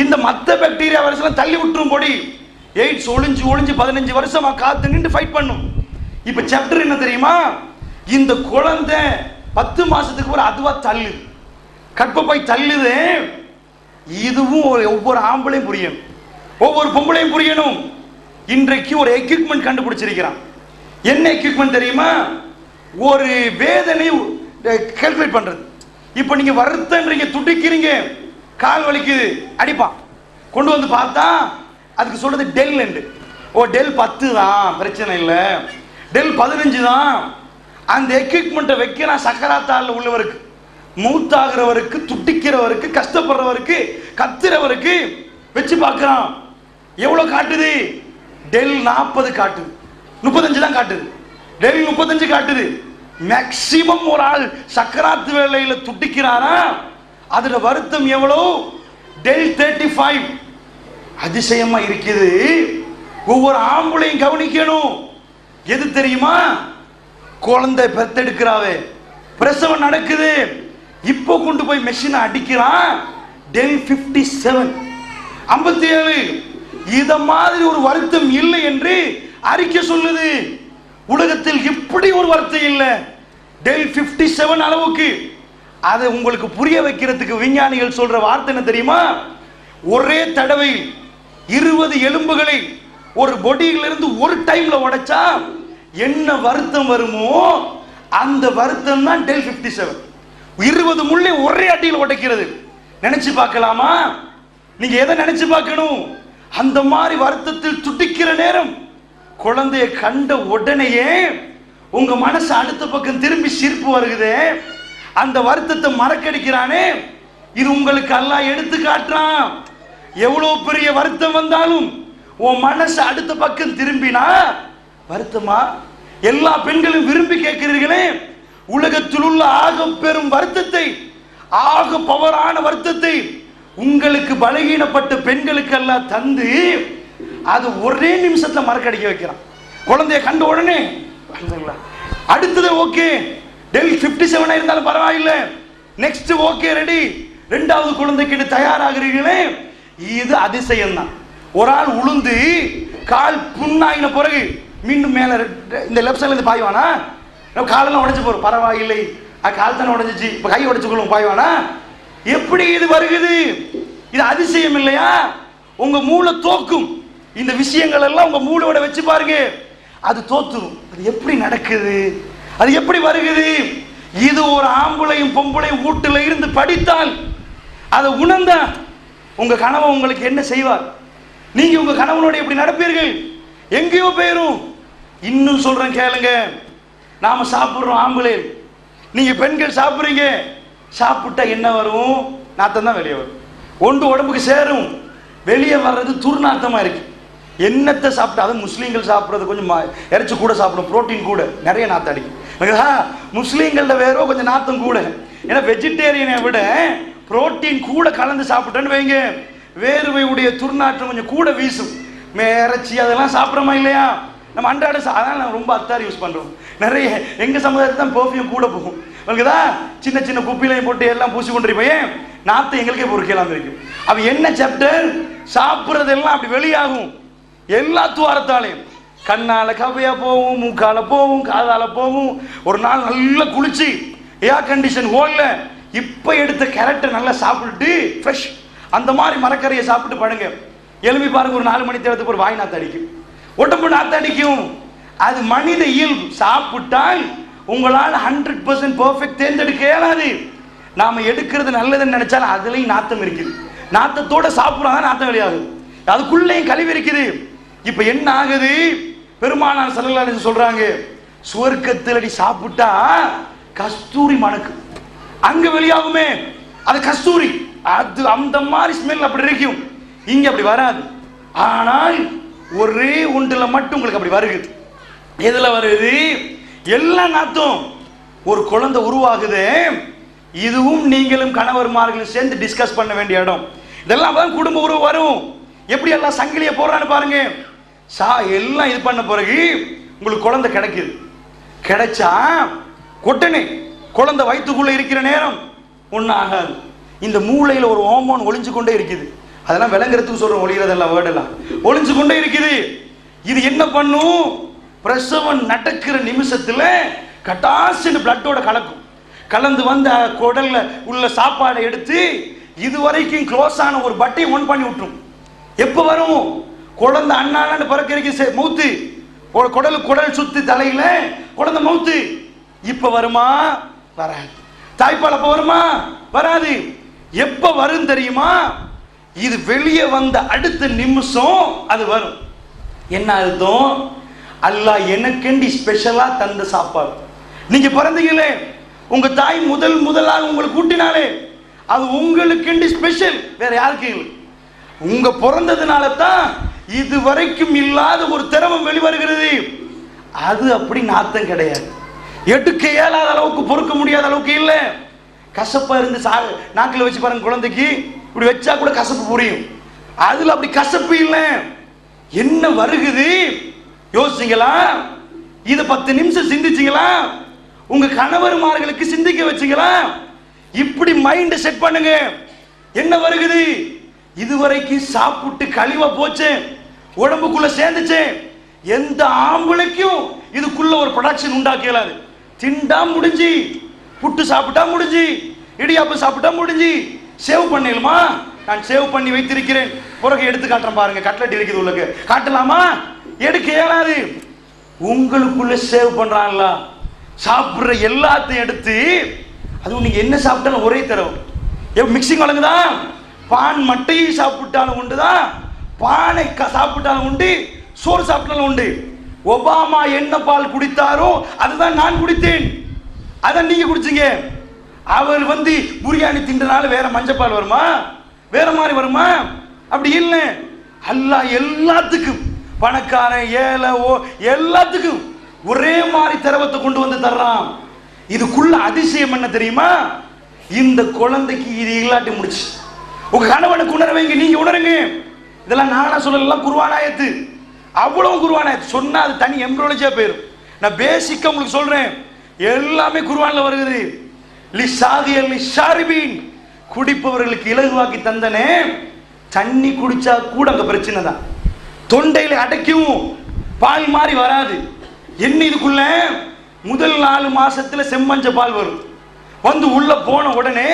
இந்த மற்ற பாக்டீரியா வைரஸ் தள்ளி விட்டுரும் பொடி. எய்ட்ஸ் ஒளிஞ்சு 15 வருஷமா காத்து நின்று ஃபைட் பண்ணும். இப்ப சாப்டர் என்ன தெரியுமா, இந்த குழந்தை 10 மாசத்துக்கு ஒரு அதுவா தள்ளு, கற்பப்பை தள்ளுது. இதுவும் ஒவ்வொரு ஆம்பளையும் புரியணும், ஒவ்வொரு பொம்பளையும் புரியணும். இன்றைக்கு ஒரு எக்யூப்மெண்ட் கண்டுபிடிச்சிருக்கிறான். என்ன எக்யூப்மெண்ட் தெரியுமா? ஒரு வேதனை கால்குலேட் பண்றது. இப்போ நீங்க வருத்தன்றீங்க, துடிக்கிறீங்க, கால் வலிக்குது, அடிப்பான். கொண்டு வந்து பார்த்தா அதுக்கு சொல்றது டெல் என்று. ஓ டெல் 10 தான், பிரச்சனை இல்லை, டெல் 15 தான். அந்த எக்யூப்மெண்ட்டை வைக்கிறான் சக்கராத்தால உள்ளவருக்கு, மூத்தாகிறவருக்கு, துடிக்கிறவருக்கு, கஷ்டப்படுறவருக்கு, கத்துறவருக்கு வச்சு பார்க்கிறான். எவ்வளவு காட்டுது? டெல் 40 காட்டுது, 35 தான் காட்டுது. டெல் 35 காட்டுது. மேக்சிமம் ஒரு ஆள் சக்கராத்து வேளையில துடிக்கிறாரா, அதுல வருத்தம் எவ்வளோ? டெல் 35. அதிசயமா இருக்குது. ஒவ்வொரு ஆம்பளையும் கவனிக்கணும். எது தெரியுமா? குழந்தை பெத்தெடுக்கிறாவே, பிரசவம் நடக்குது, இப்போ கொண்டு போய் மெஷினை அடிக்கிறான். டெல் 57, 57. இத மாதிரி ஒரு வருத்தம் இல்லை என்று அறிக்கை சொல்லுது. உலகத்தில் இப்படி ஒரு வருத்தம் இல்லை, டெல் 57 அளவுக்கு. அதை உங்களுக்கு புரிய வைக்கிறதுக்கு விஞ்ஞானிகள் சொல்ற வார்த்தை என்ன தெரியுமா? ஒரே தடவை 20 எலும்புகளை ஒரு பொடியிலிருந்து ஒரு டைம்ல உடைச்சா என்ன வருத்தம் வருமோ அந்த வருத்தம் தான் டெல் 57. 20 முள்ளை ஒரே அடியில் உடைக்கிறது. நினைச்சு பார்க்கலாமா? நீங்க எதை நினைச்சு பார்க்கணும்? அந்த மாதிரி வருத்தத்தில் துடிக்கிற நேரம், குழந்தையை கண்ட உடனேயே உங்க மனசு அடுத்த பக்கம் திரும்பி சிரிப்பு வருகுது. அந்த வருத்தத்தை மறக்கடிக்கிறானே, இது உங்களுக்கு அல்லாஹ் எடுத்து காட்டுறான். எவ்வளவு பெரிய வருத்தம் வந்தாலும் உன் மனசு அடுத்த பக்கம் திரும்பினா வருத்தமா? எல்லா பெண்களும் விரும்பி கேட்கிறீர்களே, உலகத்தில் உள்ள ஆக பெரும் வருத்தத்தை, ஆக பவரான வருத்தத்தை உங்களுக்கு பலகீனப்பட்ட பெண்களுக்கு எல்லாம் தந்து அது ஒரே நிமிஷத்துல மறக்கடிக்க வைக்கிறான். குழந்தைய கண்ட உடனே அடுத்தது ஓகே, டெல் 57 இருந்தாலும் பரவாயில்லை, நெக்ஸ்ட் ஓகே ரெடி, ரெண்டாவது குழந்தைக்கு தயாராகிறீர்களே, இது அதிசயம் தான். ஒரு ஆள் உளுந்து கால் புண்ணாயின பிறகு மீண்டும் மேல இந்த லெஃப்ட் சைட்ல இருந்து பாய்வானா? காலெல்லாம் உடைஞ்சு போறோம், பரவாயில்லை, கால் தானே உடைஞ்சிச்சு, இப்ப கை உடைச்சுக்கொள்ளும், பாய்வானா? எப்படி இது வருகிறது? இது அதிசயம் இல்லையா? உங்க மூளை தோக்கும். இந்த விஷயங்கள் எல்லாம் உங்க மூளையோட வச்சு பாருங்க, அது தோத்துரும். அது எப்படி நடக்குது? அது எப்படி வருகிறது? இது ஒரு ஆம்பளையும் பொம்பளையும் வீட்டுல இருந்து படித்தால், அதை உணர்ந்தா உங்க கணவன் உங்களுக்கு என்ன செய்வார்? நீங்க உங்க கணவனோட எப்படி நடப்பீர்கள்? எங்கேயோ போயிரும். இன்னும் சொல்றேன் கேளுங்க, நாம சாப்பிடுறோம் ஆம்பளை, நீங்க பெண்கள் சாப்பிடுறீங்க, சாப்பிட்டா என்ன வரும்? நாத்தம் தான் வெளியே வரும். ஒன்று உடம்புக்கு சேரும், வெளியே வர்றது துர்நாத்தமா இருக்கு. என்னத்தை சாப்பிட்டாலும் முஸ்லீம்கள் சாப்பிட்றது கொஞ்சம் இறைச்சி கூட சாப்பிடும், புரோட்டீன் கூட, நிறைய நாத்தம் அடிக்கும். முஸ்லீம்கள்ட வேறோ கொஞ்சம் நாத்தம் கூட. ஏன்னா வெஜிடேரியனை விட புரோட்டீன் கூட கலந்து சாப்பிட்டேன்னு வைங்க, வேர்வையுடைய துர்நாற்றம் கொஞ்சம் கூட வீசும். இறைச்சி அதெல்லாம் சாப்பிட்றோமா இல்லையா? நம்ம அன்றாட அதனால நம்ம ரொம்ப அத்தாரி யூஸ் பண்றோம். நிறைய எங்க சமுதாயத்தில் தான் பெர்ஃப்யூம் கூட போகும். உங்களுக்குதா சின்ன சின்ன குப்பிலையும் போட்டு எல்லாம் பூசி கொண்டிருப்பேன், நாத்தம் எங்களுக்கே பொறுக்கலாம் இருக்கு. அப்ப என்ன சாப்டர்? சாப்பிட்றதெல்லாம் அப்படி வெளியாகும். எல்லா துவாரத்தாலையும் கண்ணால கவையா போகும், மூக்கால போகும், காதால போகும். ஒரு நாள் நல்லா குளிச்சு ஏர் கண்டிஷன் ஹோல்ல இப்ப எடுத்த கேரட்டை நல்லா சாப்பிட்டுட்டு ஃப்ரெஷ் அந்த மாதிரி மரக்கரையை சாப்பிட்டு படுங்க. எழுப்பி பாருங்க, ஒரு 4 மணி தேரத்துக்கு ஒரு வாய் நாத்த அடிக்கும், உடம்பு நாத்த அடிக்கும். அது மனித இயல்பு. சாப்பிட்டால் உங்களால் 100% பெர்ஃபெக்ட் தேர்ந்தெடுக்க இயலாது. நாம எடுக்கிறது நல்லதுன்னு நினைச்சாலும் அதுலயும் நாத்தம் இருக்குது. நாத்தத்தோட சாப்பிடுறாங்க, நாத்தம் வெளியாகுது, அதுக்குள்ளேயும் கழிவு இருக்குது. இப்ப என்ன ஆகுது? பெருமானார் ஸல்லல்லாஹு அலைஹி வஸல்லம் சொல்றாங்க, சுவர்க்கத்தில் அடி சாப்பிட்டா கஸ்தூரி மணக்கு, அங்க வெளியாகுமே அது கஸ்தூரி, அது அந்த மாதிரி ஸ்மெல் அப்படி இருக்கும். இங்க அப்படி வராது. ஆனால் ஒரே ஒன்றுல மட்டும் உங்களுக்கு அப்படி வருகிறது. எதுல வருது? எல்லா நாத்தம். ஒரு குழந்தை உருவாகுது, இதுவும் நீங்களும் கணவர்மார்களும் சேர்ந்து டிஸ்கஸ் பண்ண வேண்டிய இடம். இதெல்லாம் தான் குடும்ப உறவு வரும். எப்படி எல்லாம் சங்கிலிய போறான்னு பாருங்க. எல்லாம் இது பண்ண பிறகு உங்களுக்கு குழந்தை கிடைக்குது. கிடைச்சா கொட்டனே குழந்தை வயிற்றுக்குள்ள இருக்கிற நேரம் ஒன்றும் ஆகாது. இந்த மூளையில் ஒரு ஹார்மோன் ஒளிஞ்சு கொண்டே இருக்குது. அதெல்லாம் விளங்குறதுக்கு சொல்றோம், ஒளிகிறதெல்லாம் வேர்டெல்லாம் ஒளிஞ்சு கொண்டே இருக்குது. இது என்ன பண்ணும்? பிரசவம் நடக்கிற நிமிஷத்துல கட்டாசின்னு பிளட்டோட கலக்கும். கலந்து வந்த குடல்ல உள்ள சாப்பாடை எடுத்து இதுவரைக்கும் க்ளோஸ் ஆன ஒரு பட்டை ஒன் பண்ணி விட்டுரும். எப்ப வரும்? குழந்தை அண்ணான்னு பறக்க மௌத்து, குடல் சுத்து தலையில குழந்தை மௌத்து. இப்ப வருமா? வராது. தாய்ப்பால் அப்ப வருமா? வராது. எப்ப வரும் தெரியுமா? இது வெளியே வந்த அடுத்த நிமிஷம் அது வரும். என்ன அர்த்தம்? அல்லாஹ் எனக்கெண்டி ஸ்பெஷலா தந்த சாப்பாடு. நீங்க பிறந்தீங்களே, உங்க தாய் முதலாக உங்களுக்கு கூட்டினாலே அது உங்களுக்கெண்டி ஸ்பெஷல், வேற யாருக்கு இல்லை. உங்க பிறந்ததுனால தான் இது வரைக்கும் இல்லாத ஒரு திரவம் வெளிவருகிறது. அது அப்படி நாத்தம் கிடையாது, எடுக்க இயலாத அளவுக்கு, பொறுக்க முடியாத அளவுக்கு இல்லை. கசப்பா இருந்து நாக்கில் வச்சு பாருங்க, குழந்தைக்கு இப்படி வச்சா கூட கசப்பு புரியும். அதுல அப்படி கசப்பு இல்லை. என்ன வருகுது யோசிங்களா? இத 10 நிமிஷம் சிந்திச்சிங்களா? உங்க கணவர்மார்களுக்கு சிந்திக்க வச்சிங்களா? இப்படி மைண்ட் செட் பண்ணுங்க. என்ன வருகுது? இதுவரைக்கும் சாப்பிட்டு கழிவா போச்சு, உடம்புக்குள்ள சேர்ந்துச்சு. எந்த ஆம்பளைக்கும் இதுக்குள்ள ஒரு ப்ரொடக்ஷன் உண்டாக்க இயலாது. திண்டா முடிஞ்சு, புட்டு சாப்பிட்டா முடிஞ்சு, இடியாப்பம் சாப்பிட்டா முடிஞ்சு. சேவ் பண்ணிடலாமா? நான் சேவ் பண்ணி வைத்திருக்கிறேன், பிறகு எடுத்து காட்டுறேன் பாருங்க. கட்லெட் இருக்குது உள்ளக்கு, காட்டலாமா? எடுக்க இயலாது. உங்களுக்குள்ள சேவ் பண்றான்ல, சாப்பிடுற எல்லாத்தையும் எடுத்து, அதுவும் நீங்க என்ன சாப்பிட்டாலும் ஒரே தரும். மிக்சிங் வழங்குதா? பான் மட்டையை சாப்பிட்டாலும் உண்டுதான், பானை சாப்பிட்டாலும் உண்டு, சோறு சாப்பிட்டாலும் உண்டு. ஒபாமா என்ன பால் குடித்தாரோ அதுதான் நான் குடித்தேன், அதான் நீங்க குடிச்சீங்க. அவர் புரியாணி தின்றனால வேற மஞ்சப்பால் வருமா? வேற மாதிரி வருமா? அப்படி இல்லை. அல்லாஹ் எல்லாத்துக்கும், பணக்காரன் ஏழை எல்லாத்துக்கும் ஒரே மாதிரி திரவத்தை கொண்டு வந்து தர்றான். இதுக்குள்ள அதிசயம் என்ன தெரியுமா? இந்த குழந்தைக்கு இது இல்லாட்டி முடிச்சு. உங்க கணவனுக்கு உணர வைங்க, நீங்க உணருங்க. இதெல்லாம் நானா சொல்லலாம், குர்ஆனாயத்து. அவ்வளவு குர்ஆனாயத்து சொன்னா அது தனி எம்ப்ராய்டரியா போயிடும். நான் பேசிக்கா உங்களுக்கு சொல்றேன், எல்லாமே குர்ஆன்ல வருகிறது. லிசாதியல் லிஷாரிபின், குடிப்பவர்களுக்கு இலகுவாக்கி தந்தனே. தண்ணி குடிச்சா கூட அங்க பிரச்சனை தான், தொண்டையில அடைக்கும், பால் மாதிரி வராது. என்ன இதுக்குள்ள முதல் 4 மாசத்துல செம்மஞ்ச பால் வரும். உள்ள போன உடனே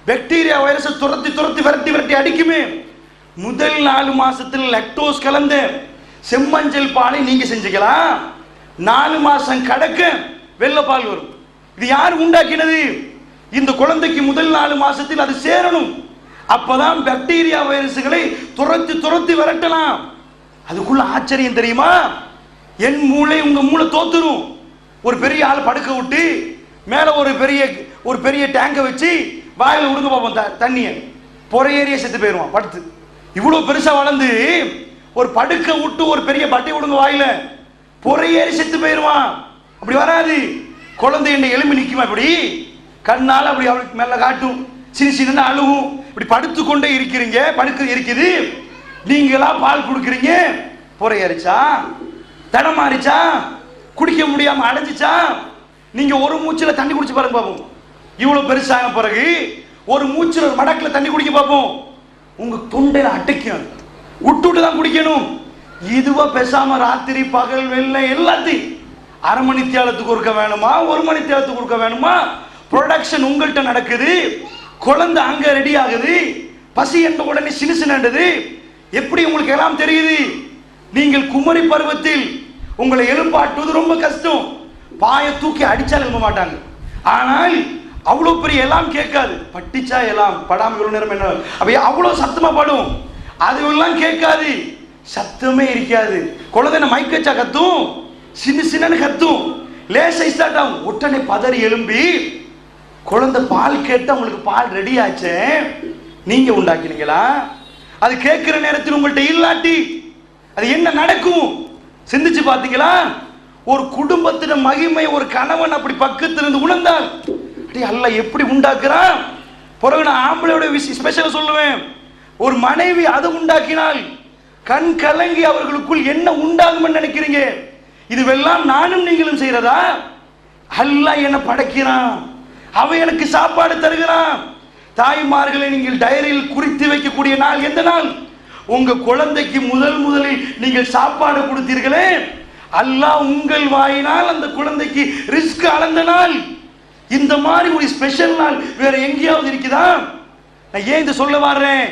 பாக்டீரியா வைரஸ் துரத்தி விரட்டி அடிக்குமே. முதல் 4 மாசத்துல லாக்டோஸ் கலந்த செம்மஞ்சள் பாலை நீங்க செஞ்சுக்கலாம். 4 மாசம் கடக்க வெள்ளை பால் வரும். இது யார் உண்டாக்கினது? இந்த குழந்தைக்கு முதல் 4 மாசத்தில் அது சேரணும். அப்பதான் பாக்டீரியா வைரஸ்களை துரத்தி விரட்டலாம். அதுக்குள்ள ஆச்சரியம் தெரியுமா? என் மூளை உங்க மூளை தோத்துரும். ஒரு பெரிய ஆள் படுக்க விட்டு மேல ஒரு பெரிய டேங்க வச்சு வாயில உடுங்க பார்ப்போம் தண்ணிய, பொறையேறிய செத்து போயிருவான் படுத்து. இவ்வளவு பெருசா வளர்ந்து ஒரு படுக்க விட்டு ஒரு பெரிய பட்டை விடுங்க வாயில, பொறையேறி செத்து போயிருவான். அப்படி வராது. குழந்தை என்ன எலும்பி நிக்குமா? இப்படி கண்ணால அப்படி அவளுக்கு மேல காட்டும், சின்ன அழுவும். இப்படி படுத்து கொண்டே இருக்கிறீங்க, படுக்க இருக்குது. நீங்களா பால் கொடுக்குறீங்க, பொறையரிச்சா, தடமாறிச்சா, குடிக்க முடியாம அடைஞ்சிச்சா. நீங்க ஒரு மூச்சுல தண்ணி குடிச்சு பாருங்க பாப்போம். இவ்வளவு பெருசான பிறகு ஒரு மூச்சுல ஒரு மடக்குல தண்ணி குடிக்க பார்ப்போம். உங்க தொண்டையில அடைக்கும், விட்டு தான் குடிக்கணும். இதுவா பேசாம ராத்திரி பகல் வெள்ளை எல்லாத்தையும் அரை மணி தியாலத்துக்கு கொடுக்க வேணுமா, 1 மணி தியாலத்துக்கு கொடுக்க வேணுமா? ப்ரொடக்ஷன் உங்கள்கிட்ட நடக்குது, குழந்தை அங்க ரெடி ஆகுது. பசி என்ற உடனே சினுசினது. எப்படி உங்களுக்கு எல்லாம் தெரியுது? நீங்கள் குமரி பருவத்தில் உங்களை எழுப்பாட்டுவது ரொம்ப கஷ்டம். பாய தூக்கி அடிச்சால் எழுப்ப மாட்டாங்க. ஆனால் அவ்வளவு பெரிய எல்லாம் கேட்காது. பட்டிச்சா எல்லாம் படாம இவ்வளவு நேரம் என்ன, அப்ப அவ்வளவு சத்தமா படும். அது எல்லாம் கேட்காது, சத்தமே இருக்காது. குழந்தை மைக் வச்சா கத்தும், சின்ன கத்தும், லேசை ஸ்டார்ட் ஆகும். உடனே பதறி எழும்பி குழந்தை பால் கேட்டு உங்களுக்கு பால் ரெடி ஆச்சு, நீங்க உண்டாக்கினீங்களா? அது கேட்கிற நேரத்தில் உங்கள்கிட்ட இல்லாட்டி அது என்ன நடக்கும் சிந்திச்சு பார்த்தீங்களா? ஒரு குடும்பத்தின மகிமை ஒரு கணவன் அப்படி பக்கத்திலிருந்து உணர்ந்தால் அல்லாஹ் எப்படி உண்டாக்குறான். பிறகு நான் ஆம்பளையோட ஸ்பெஷல் சொல்லுவேன். ஒரு மனைவி அதை உண்டாக்கினால் கண் கலங்கி அவர்களுக்குள் என்ன உண்டாகும் நினைக்கிறீங்க? இதுவெல்லாம் நானும் நீங்களும் செய்யறதா? அல்லாஹ் என்ன படைக்கிறான், அவன் எனக்கு சாப்பாடு தருகிறான். தாய்மார்களை நீங்கள் டைரியில் குறித்து வைக்கக்கூடிய நாள் எந்த நாள்? உங்க குழந்தைக்கு முதலில் நீங்கள் சாப்பாடு கொடுத்தீர்களே, அல்லாஹ் உங்கள் வாயினால் அந்த குழந்தைக்கு ரிஸ்க் அளந்த நாள். இந்த மாதிரி ஒரு ஸ்பெஷல் நாள் வேற எங்கேயாவது இருக்குதா? நான் ஏன் இதை சொல்ல வர்றேன்?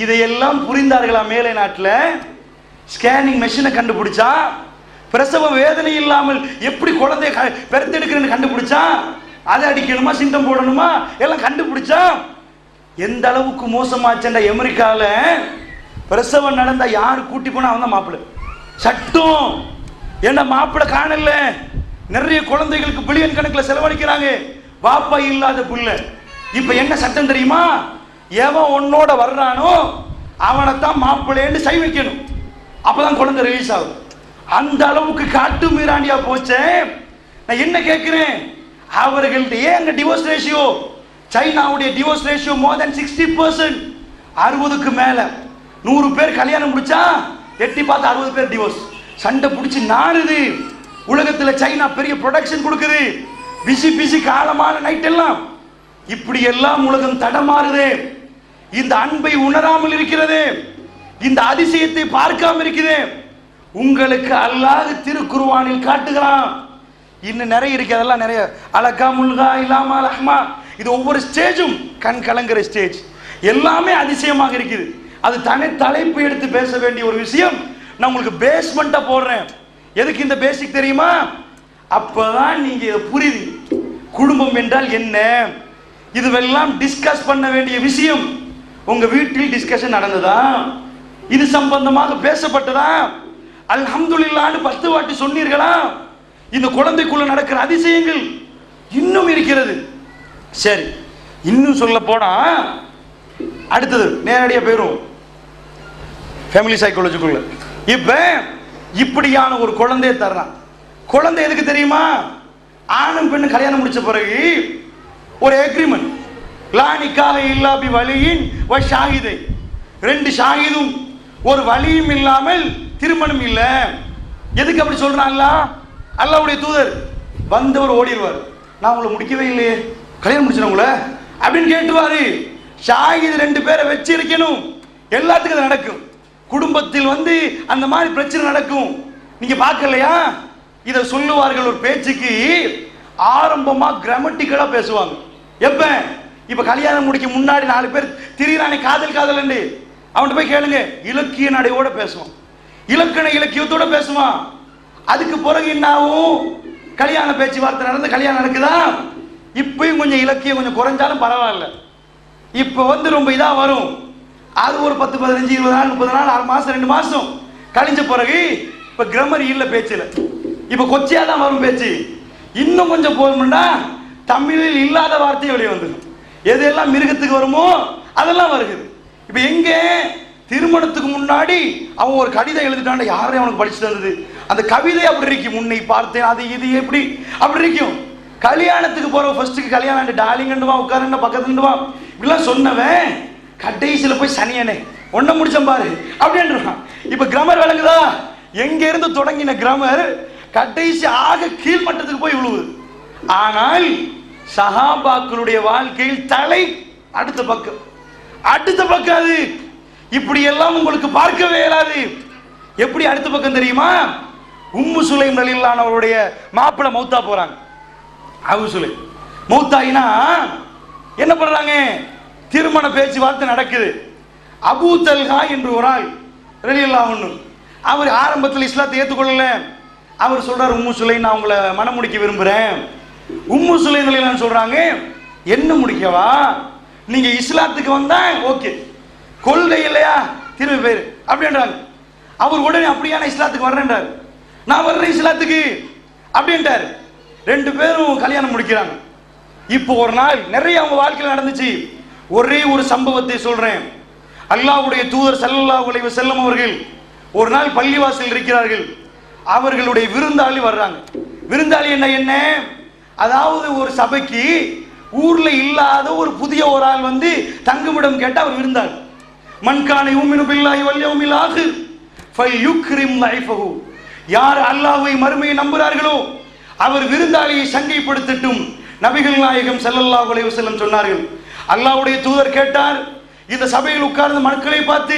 இதையெல்லாம் புரிந்தார்களா மேலை நாட்டில்? ஸ்கேனிங் மெஷினை கண்டுபிடிச்சா, பிரசவ வேதனை இல்லாமல் எப்படி குழந்தைய பெருத்தெடுக்கிறேன்னு கண்டுபிடிச்சா, அதை அடிக்கணுமா சிண்டம் போடணுமா எல்லாம் கண்டுபிடிச்சா. எந்த அளவுக்கு மோசமாச்சுன்ற அமெரிக்காவில் பிரசவம் நடந்தா யாரு கூட்டி போனா அவன் தான் மாப்பிள்ளை. சட்டம் என்ன மாப்பிள்ளை காணல, நிறைய குழந்தைகளுக்கு பில்லியன் கணக்கில் செலவழிக்கிறாங்க, வாப்பா இல்லாத புள்ள. இப்ப என்ன சட்டம் தெரியுமா? எவன் உன்னோட வர்றானோ அவனைத்தான் மாப்பிள்ளைன்னு சை வைக்கணும், அப்பதான் குழந்தை ரிலீஸ் ஆகும். அந்த அளவுக்கு காட்டு மீராண்டியா போச்சே. நான் என்ன கேட்கிறேன், அவர்கள்ட்ட ஏன் டிவோர்ஸ் ரேஷியோ, சைனாவுடைய டிவோர்ஸ் ரேஷியோ மோர் தென் 60%, 60க்கு மேல. 100 பேர் கல்யாணம் முடிச்சா எட்டி பார்த்து 60 பேர் டிவோர்ஸ். சண்டை பிடிச்சி நாடுது. உலகத்துல சைனா பெரிய ப்ரொடக்ஷன் கொடுக்குது, பிசி பிசி காலமான நைட் எல்லாம். இப்படி எல்லாம் உலகம் தடமாறுது. இந்த அன்பை உணராமல் இருக்கிறது, இந்த அதிசயத்தை பார்க்காம இருக்குது. உங்களுக்கு அல்லாஹ் திருக்குர்ஆனில் காட்டுகிறான். இன்னும் நிறைய இருக்கு, அதெல்லாம் நிறைய. அலகா முல்கா இல்லாமா லஹ்மா, இது ஒவ்வொரு ஸ்டேஜும் கண் கலங்குற ஸ்டேஜ், எல்லாமே அதிசயமாக இருக்குது. அது தனி தலைப்பு எடுத்து பேச வேண்டிய ஒரு விஷயம். நான் உங்களுக்கு பேஸ்மெண்ட்டா போடுறேன். எதுக்கு இந்த பேசிக் தெரியுமா? அப்பதான் நீங்க இதை புரியுது. குடும்பம் என்றால் என்ன, இதுவெல்லாம் டிஸ்கஸ் பண்ண வேண்டிய விஷயம். உங்க வீட்டில் டிஸ்கஷன் நடந்ததா? இது சம்பந்தமாக பேசப்பட்டதா? அல்ஹம்துலில்லாஹ்னு 10 வாட்டி சொன்னீர்களா? இந்த குழந்தைக்குள்ள நடக்கிற அதிசயங்கள் இன்னும் இருக்கிறது. சரி, இன்னும் சொல்ல போனா அடுத்தது நேரடியா போயிரும் ஃபேமிலி சைக்காலஜிக்குள்ள. இப்ப இப்படியான ஒரு குழந்தைய தர்றான். குழந்தை எதுக்கு தெரியுமா? ஆணும் பெண்ணும் கல்யாணம் முடிச்ச பிறகு ஒரு அக்ரிமெண்ட், லா நிக்காஹ இல்லா பி வலியின் வ ஷாஹிதை, 2 ஷாஹிதும் ஒரு வலியும் இல்லாமல் திருமணம் இல்ல. எதுக்கு அப்படி சொல்றான்? அல்லாஹ்வுடைய தூதர் வந்தவர் ஓடிடுவார், நான் உங்களை முடிக்கவே இல்லையே, கல்யாணம் முடிச்சிடவங்கள அப்படின்னு கேட்டுவாரு. ஷாஹித் 2 பேரை வச்சு இருக்கணும், எல்லாத்துக்கும் அது நடக்கும். குடும்பத்தில் அந்த மாதிரி பிரச்சனை நடக்கும். நீங்க பார்க்கலையா? இதை சொல்லுவார்கள் ஒரு பேச்சுக்கு. ஆரம்பமா கிராமட்டிக்கலா பேசுவாங்க. எப்ப? இப்ப கல்யாணம் முடிக்க முன்னாடி 4 பேர் திரியிறானே காதல் காதல், அவன்கிட்ட போய் கேளுங்க, இலக்கிய நடையோட பேசுவான், இலக்கண இலக்கியத்தோட பேசுவான். அதுக்கு பிறகு என்னாவும் கல்யாண பேச்சுவார்த்தை நடந்து கல்யாணம் நடக்குதா? இப்பயும் கொஞ்சம் இலக்கியம் கொஞ்சம் குறைஞ்சாலும் பரவாயில்ல. இப்ப ரொம்ப இதா வரும். அது ஒரு 10, 15, 20 நாள், 30 நாள், 6 மாசம், 2 மாசம் கழிஞ்ச பிறகு இப்ப கிராமர் இல்ல பேச்சுல, இப்ப கொச்சியா தான் வரும் பேச்சு. இன்னும் கொஞ்சம் போகணும்னா தமிழில் இல்லாத வார்த்தை வெளியே வந்துடும். எதெல்லாம் மிருகத்துக்கு வருமோ அதெல்லாம் வருது. இப்ப எங்க திருமணத்துக்கு முன்னாடி அவன் ஒரு கடிதம் எழுதிட்டான், யாரையும் அவனுக்கு படிச்சு தந்தது, அந்த கவிதை அப்படி இருக்கும், முன்னை பார்த்தேன் அது இது எப்படி அப்படி இருக்கும். கல்யாணத்துக்கு போற ஃபர்ஸ்ட்டுக்கு கல்யாணம் டாலிங்கண்டுவா உட்காருன்னா பக்கத்துலவா இப்படிலாம் சொன்னவன் கடைசியில் போய் சனியனே ஒன்ன முடிச்சம் பாரு அப்படின்றான். இப்ப கிராமர் விளங்குதா? எங்க இருந்து தொடங்கின கிராமர் கடைசி ஆக கீழ்மட்டத்துக்கு போய் விழுவுது. ஆனால் சஹாபாக்களுடைய வாழ்க்கையில் தலை அடுத்த பக்கம் அது. இப்படி எல்லாம் உங்களுக்கு பார்க்கவே இயலாது. எப்படி அடுத்த பக்கம் தெரியுமா? உம்மு சுலைம் ரலியல்லாஹு அவருடைய மாப்பிள்ளை மௌத்தா போறாங்க. அபூ சுலைம் மௌத்தாயினா என்ன பண்றாங்க? திருமண பேச்சுவார்த்தை நடக்குது. அபூ தல்ஹா என்று ஒரு ஆள் ரலியல்லாஹு அன்ஹு, அவர் ஆரம்பத்தில் இஸ்லாத்தை ஏற்றுக்கொள்ளல. அவர் சொல்றார், உம்மு சுலைம் நான் உங்களை மனம் முடிக்க விரும்புறேன். உம்மு சுலைம் ரலியல்லாஹு சொல்றாங்க, என்ன முடிக்கவா, நீங்க இஸ்லாத்துக்கு வந்தா ஓகே, கொள்கை இல்லையா திரும்பி பேரு அப்படின்றாங்க. அவர் உடனே அப்படியான இஸ்லாத்துக்கு வர்றேன்றார். நான் வர்றேன் இஸ்லாத்துக்கு அப்படின்ட்டார். 2 பேரும் கல்யாணம் முடிக்கிறாங்க. இப்போ ஒரு நாள் நிறைய அவங்க வாழ்க்கையில் நடந்துச்சு. ஒரே ஒரு சம்பவத்தை சொல்றேன். அல்லாஹ்வுடைய தூதர் ஸல்லல்லாஹு அலைஹி வஸல்லம் அவர்கள் ஒரு நாள் பள்ளிவாசல் இருக்கிறார்கள். அவர்களுடைய விருந்தாளி வர்றாங்க. விருந்தாளி என்ன, அதாவது ஒரு சபைக்கு ஊர்ல இல்லாத ஒரு புதிய ஒரு ஆள் தங்குமிடம் கேட்டா அவர் விருந்தாளி. மன்கான யூமினு பில்லாஹி வல் யௌமில் ஆகிர் ஃபல்யுக்ரிம் லைஃபஹு, யார் அல்லாஹ்வை மறுமையை நம்புகிறார்களோ அவர் விருந்தாளியை சங்கைப்படுத்தட்டும். நபிகள் நாயகம் ஸல்லல்லாஹு அலைஹி வஸல்லம் சொன்னார்கள். அல்லாஹ்வுடைய தூதர் கேட்டார், இந்த சபையில் உட்கார்ந்த மக்களை பார்த்து,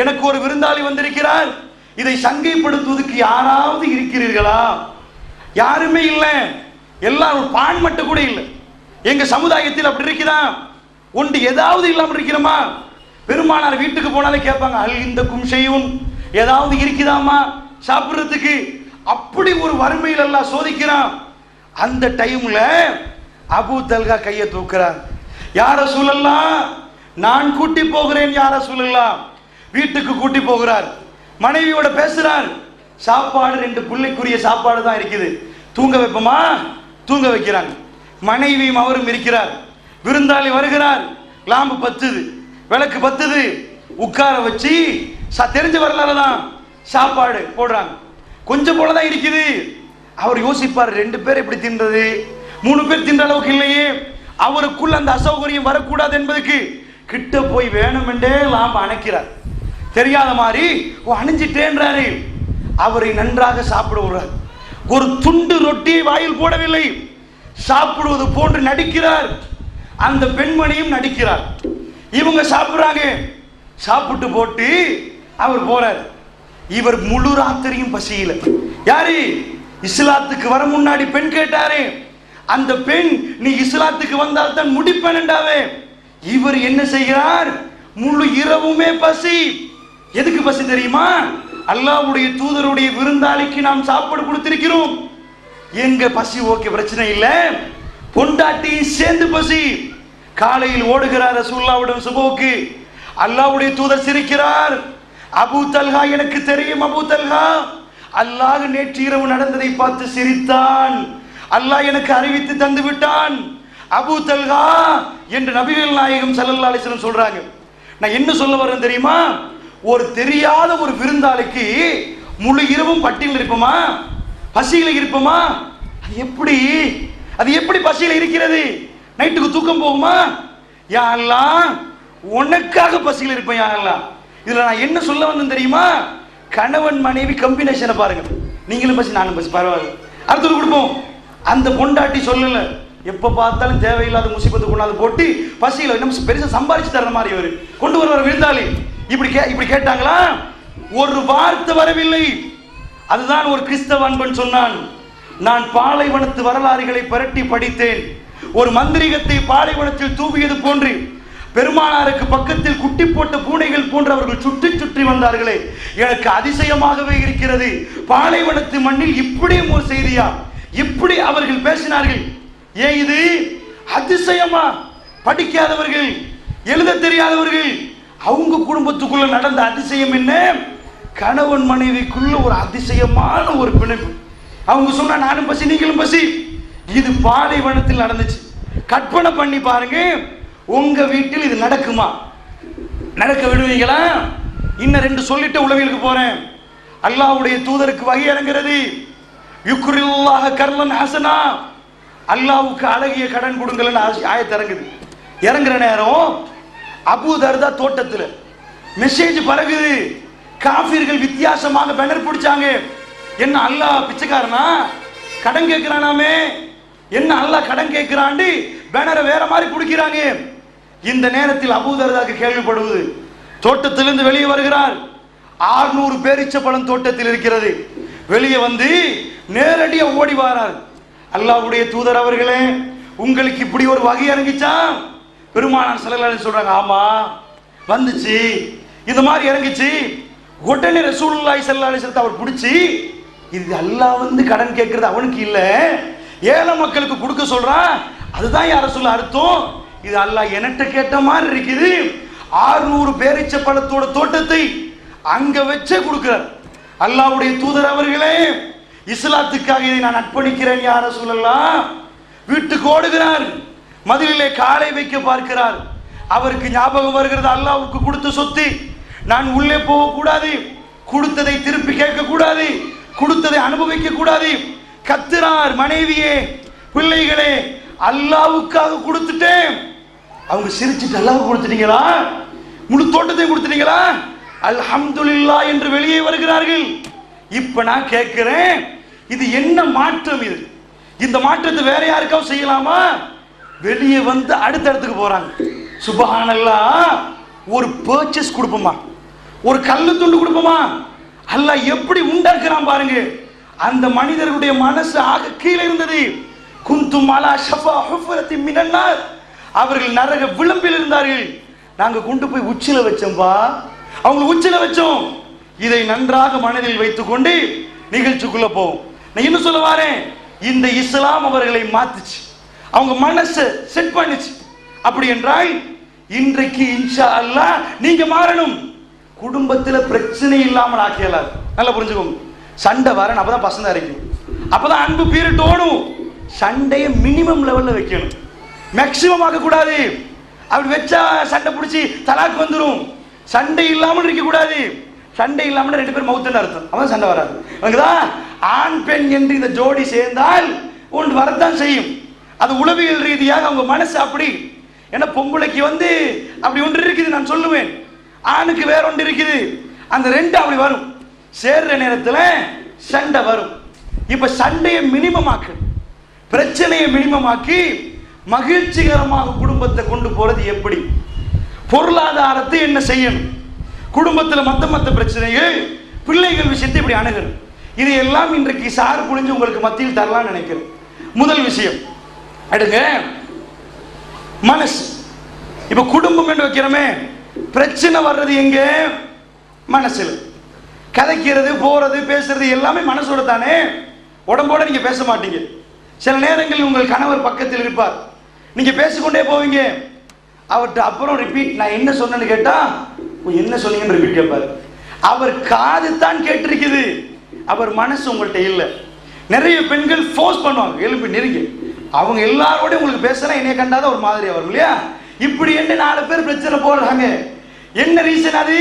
எனக்கு ஒரு விருந்தாளி வந்திருக்கிறார், இதை சங்கைப்படுத்துவதற்கு யாராவது இருக்கிறீர்களா? யாருமே இல்லை. எல்லாரும் பான் மட்டும் கூட இல்லை. எங்க சமுதாயத்தில் அப்படி இருக்குதா? ஒன்று ஏதாவது இல்லாமல் இருக்கிறோமா? பெருமானார் வீட்டுக்கு போனாலே கேட்பாங்க, அல் இந்த கும்ஷையும், ஏதாவது இருக்குதாமா சாப்பிடுறதுக்கு? அப்படி ஒரு வறுமையில் எல்லாம் சோதிக்கிறான். அந்த டைம்ல அபூ தல்ஹா கையை தூக்குறார். யா ரசூலல்லாஹ், நான் கூட்டி போகிறேன் யா ரசூலல்லாஹ். வீட்டுக்கு கூட்டி போகிறார். மனைவியோட பேசுறார். சாப்பாடு 2 பிள்ளைக்குரிய சாப்பாடு தான் இருக்குது. தூங்க வைப்போமா? தூங்க வைக்கிறாங்க. மனைவியும் அவரும் இருக்கிறார். விருந்தாளி வருகிறார். லாம்பு பத்துது, விளக்கு பத்துது. உட்கார வச்சு தெரிஞ்ச வரலாறு தான் சாப்பாடு போடுறாங்க. கொஞ்சம் போலதான் இருக்குது. அவர் யோசிப்பார், 2 பேர் எப்படி தின்றது, 3 பேர் தின்ற அளவுக்கு இல்லையே. அவருக்குள்ள அந்த அசௌகரியம் வரக்கூடாது என்பதுக்கு கிட்ட போய் வேணுமென்றே லாம்பு அணைக்கிறார். தெரியாத மாதிரி அணிஞ்சிட்டேன்றாரு. அவரை நன்றாக சாப்பிட விடுறார். ஒரு துண்டு ரொட்டியை வாயில் போடவில்லை, சாப்பிடுவது போன்று நடிக்கிறார். அந்த பெண்மணியும் நடிக்கிறார். இவங்க சாப்பிடுறாங்க. சாப்பிட்டு போட்டு அவர் போறார். இவர் முழு ராத்திரியும் பசியில. யாரு? இஸ்லாத்துக்கு வர முன்னாடி பெண் கேட்டாரு. அந்த பெண், நீ இஸ்லாத்துக்கு வந்தால் தான் முடிப்பேன் என்றாவே. இவர் என்ன செய்கிறார்? முழு இரவுமே பசி. எதுக்கு பசி தெரியுமா? அல்லாஹ்வுடைய தூதருடைய விருந்தாளிக்கு நாம் சாப்பாடு கொடுத்திருக்கிறோம். எங்க பசி ஓகே, பிரச்சனை இல்லை. பொண்டாட்டி சேர்ந்து பசி. காலையில் ஓடுகிறார் ரசூலுல்லாஹ்விடம் சுபோக்கு. அல்லாஹ்வுடைய தூதர் சிரிக்கிறார். அபூ தல்ஹா, எனக்கு தெரியும் அபூ தல்ஹா, அல்லாஹ் நேற்று இரவு நடந்ததை பார்த்து சிரித்தான். அல்லாஹ் எனக்கு அறிவித்து தந்து விட்டான். அபூ தல்ஹா என்று நபிகள் நாயகம் ஸல்லல்லாஹு அலைஹி வஸல்லம் சொல்றாங்க. நான் என்ன சொல்ல வரேன் தெரியுமா? ஒரு தெரியாத ஒரு விருந்தாளிக்கு முழு இரவும் பட்டியல் இருப்போமா? பசியில இருப்போமா? அது எப்படி பசியில இருக்கிறது? நைட்டுக்கு தூக்கம் போகுமா? யா அல்லாஹ், உனக்காக பசியில் இருப்பேன் யா அல்லாஹ். இதுல நான் என்ன சொல்ல வந்தேன் தெரியுமா? கணவன் மனைவி கம்பினேஷனை பாருங்க. நீங்களும் பசி நானும் பசி, பரவாயில்ல, அடுத்தது கொடுப்போம். அந்த பொண்டாட்டி சொல்லல, எப்ப பார்த்தாலும் தேவையில்லாத முசிபத்து கொண்டாந்து போட்டு பசியில நம்ம பெருசா சம்பாதிச்சு தர்ற மாதிரி இவரு கொண்டு வர விருந்தாளி இப்படி கேட்டாங்களா? ஒரு வார்த்தை வரவில்லை. அதுதான் ஒரு கிறிஸ்தவ அன்பன் சொன்னான், நான் பாலைவனத்து வரலாறுகளை பரட்டி படித்தேன். ஒரு மந்திரிகத்தை பாலைவனத்தில் தூவியது போன்று பெருமானாருக்கு பக்கத்தில் குட்டி போட்ட பூனைகள் போன்று அவர்கள் சுற்றி சுற்றி வந்தார்களே, எனக்கு அதிசயமாகவே இருக்கிறது. பாலைவனத்து மண்ணில் இப்படியும் ஒரு செய்தியா? இப்படி அவர்கள் பேசினார்கள். ஏன் இது அதிசயமா? படிக்காதவர்கள், எழுத தெரியாதவர்கள், அவங்க குடும்பத்துக்குள்ள நடந்த அதிசயம் என்ன? கணவன் மனைவிக்குள்ள ஒரு அதிசயமான ஒரு பிணைப்பு. அவங்க சொன்னா நானும் பசி நீங்களும் பசி. இது பாலைவனத்தில் நடந்துச்சு. கற்பனை பண்ணி பாருங்க, உங்க வீட்டில் இது நடக்குமா? நடக்க விடுவீங்களா? இன்னும் 2 சொல்லிட்டு உளவியலுக்கு போறேன். அல்லாஹ்வுடைய தூதருக்கு வகை இறங்குறது. யுக்ரில்லாஹ கர்லன் ஹசனா, அல்லாஹ்வுக்கு அழகிய கடன் கொடுங்கள்னு ஆயத் இறங்குது. இறங்குற நேரம் அபூ தர்தா தோட்டத்தில் மெசேஜ் பரகுது. காஃபிர்கள் வித்தியாசமாக பேனர் பிடிச்சாங்க. என்ன அல்லாஹ் பிச்சைக்காரனா? கடன் கேட்கிறானாமே, என்ன அல்லாஹ் கடன் கேட்கிறாண்டு பேனரை வேற மாதிரி பிடிக்கிறாங்க. இந்த நேரத்தில் அபூ தர்தாக்கு கேள்விப்படுவது. தோட்டத்திலிருந்து வெளியே வருகிறார். 600 பேரீச்சப்பழம் தோட்டத்தில் இருக்கிறது. வெளியே வந்து நேரடியா ஓடி வாரார். அல்லாஹ்வுடைய தூதர் அவர்களே, உங்களுக்கு இப்படி ஒரு வகை இறங்கிச்சா? பெருமானார் ஸல்லல்லாஹு அலைஹி சொல்றாங்க, ஆமா வந்துச்சு, இந்த மாதிரி இறங்கிச்சு. உடனே ரசூலுல்லாஹி ஸல்லல்லாஹு அலைஹி வஸல்லம் அவர் பிடிச்சி, இது அல்லாஹ் வந்து கடன் கேட்கறது அவனுக்கு இல்ல, ஏழை மக்களுக்கு கொடுக்க சொல்றான், அதுதான் யா ரசூலுல்லாஹ் அர்த்தம். இது அல்லாஹ் என்கிட்ட கேட்ட மாதிரி இருக்குது. 600 பேரீச்ச பழத்தோட தோட்டத்தை அங்க வச்சே கொடுக்கிறார். அல்லாஹ்வுடைய தூதர் அவர்களே, இஸ்லாத்துக்காக இதை நான் அர்ப்பணிக்கிறேன் யா ரசூலல்லாஹ். வீட்டுக்கு ஓடுகிறார். மதிலிலே காலை வைக்க பார்க்கிறார். அவருக்கு ஞாபகம் வருகிறது, அல்லாஹ்வுக்கு கொடுத்த சொத்து, நான் உள்ளே போக கூடாது, கொடுத்ததை திருப்பி கேட்க கூடாது, கொடுத்ததை அனுபவிக்க கூடாது. கத்துறார், மனைவியே பிள்ளைகளே, அல்லாஹ்வுக்காக கொடுத்துட்டேன். அவங்க சிரிச்சுட்டு, அல்லாஹ்வுக்கு கொடுத்துட்டீங்களா? முழு தோட்டத்தையும் கொடுத்துட்டீங்களா? அல்ஹம்துலில்லாஹ் என்று வெளியே வருகிறார்கள். இப்ப நான் கேட்கிறேன், இது என்ன மாற்றம்? இது இந்த மாற்றத்தை வேற யாருக்காவது செய்யலாமா? வெளியே வந்து அடுத்த இடத்துக்கு போறாங்க. சுப்ஹானல்லாஹ், ஒரு பர்ச்சேஸ் கொடுப்போமா, ஒரு கல்லு துண்டு கொடுப்போமா? அல்லாஹ் எப்படி உண்டாக்குறான் பாருங்க. அந்த மனிதர்களுடைய மனசு ஆக கீழே இருந்தது. குந்தும் அலா ஷஃபா ஹுஃபரத்தி மினன்னார், அவர்கள் நரக விளிம்பில் இருந்தார்கள். நாங்க கொண்டு போய் உச்சில வச்சோம்பா, அவங்க உச்சில வச்சோம். இதை நன்றாக மனதில் வைத்துக்கொண்டு நிகழ்ச்சிக்குள்ள போவோம். நான் இன்னும் சொல்ல வாரேன், இந்த இஸ்லாம் அவர்களை மாத்துச்சு, அவங்க மனசை செட் பண்ணிச்சு. அப்படி என்றால் இன்றைக்கு இன்ஷா அல்லாஹ் நீங்க மாறணும். குடும்பத்தில் பிரச்சனை இல்லாமல் ஆக்கியலாது. நல்லா புரிஞ்சுக்கோங்க. சண்டை வரணும், அப்பதான் பசங்க இருக்கும், அப்பதான் அன்பு பீரிட்டோடும். சண்டையை மினிமம் லெவல்ல வைக்கணும், மேக்சிமம் ஆக்க கூடாது. அப்படி வச்சா சண்டை பிடிச்சி தலாக்கு வந்துடும். சண்டை இல்லாமல் இருக்க கூடாது. சண்டை இல்லாமல் 2 பேர் மவுத்துன்னு அர்த்தம், அவன் சண்டை வராது. அதுதான் ஆண் பெண் என்று இந்த ஜோடி சேர்ந்தால் ஒன்று வரத்தான் செய்யும். அது உளவியல் ரீதியாக அவங்க மனசு அப்படி. ஏன்னா பொம்பளைக்கு அப்படி ஒன்று இருக்குது, நான் சொல்லுவேன். ஆணுக்கு வேற ஒன்று இருக்குது. அந்த 2 அப்படி வரும், சேர்ற நேரத்தில் சண்டை வரும். இப்ப சண்டையை மினிமம் ஆக்கு, பிரச்சனையை மினிமம் ஆக்கி மகிழ்ச்சிகரமாக குடும்பத்தை கொண்டு போறது எப்படி, பொருளாதாரத்தை என்ன செய்யணும், குடும்பத்தில் மத்த பிரச்சனைகள், பிள்ளைகள் விஷயத்தை இப்படி அணுகணும். இது எல்லாம் இன்றைக்கு சார் புரிஞ்சு உங்களுக்கு மத்தியில் தரலாம்னு நினைக்கிறேன். முதல் விஷயம் எடுங்க மனசு. இப்ப குடும்பம் என்று வைக்கிறோமே, பிரச்சனை வர்றது எங்க? மனசுல. கதைக்கிறது, போறது, பேசுறது எல்லாமே மனசோட தானே. உடம்போட நீங்க பேச மாட்டீங்க. சில நேரங்களில் உங்கள் கணவர் பக்கத்தில் இருப்பார், நீங்க பேசிக்கொண்டே போவீங்க. அவர்கிட்ட அப்புறம் ரிப்பீட், நான் என்ன சொன்னேன்னு கேட்டா என்ன சொன்னீங்கன்னு ரிப்பீட் கேட்பாரு. அவர் காது தான் கேட்டிருக்குது, அவர் மனசு உங்கள்கிட்ட இல்லை. நிறைய பெண்கள் ஃபோர்ஸ் பண்ணுவாங்க, எழுப்பி நெருங்கி அவங்க எல்லாரோட உங்களுக்கு பேசுனா என்னைய கண்டாத ஒரு மாதிரி வரும் இல்லையா? இப்படி என்ன 4 பேர் பிரச்சனை போடுறாங்க. என்ன ரீசன்? அது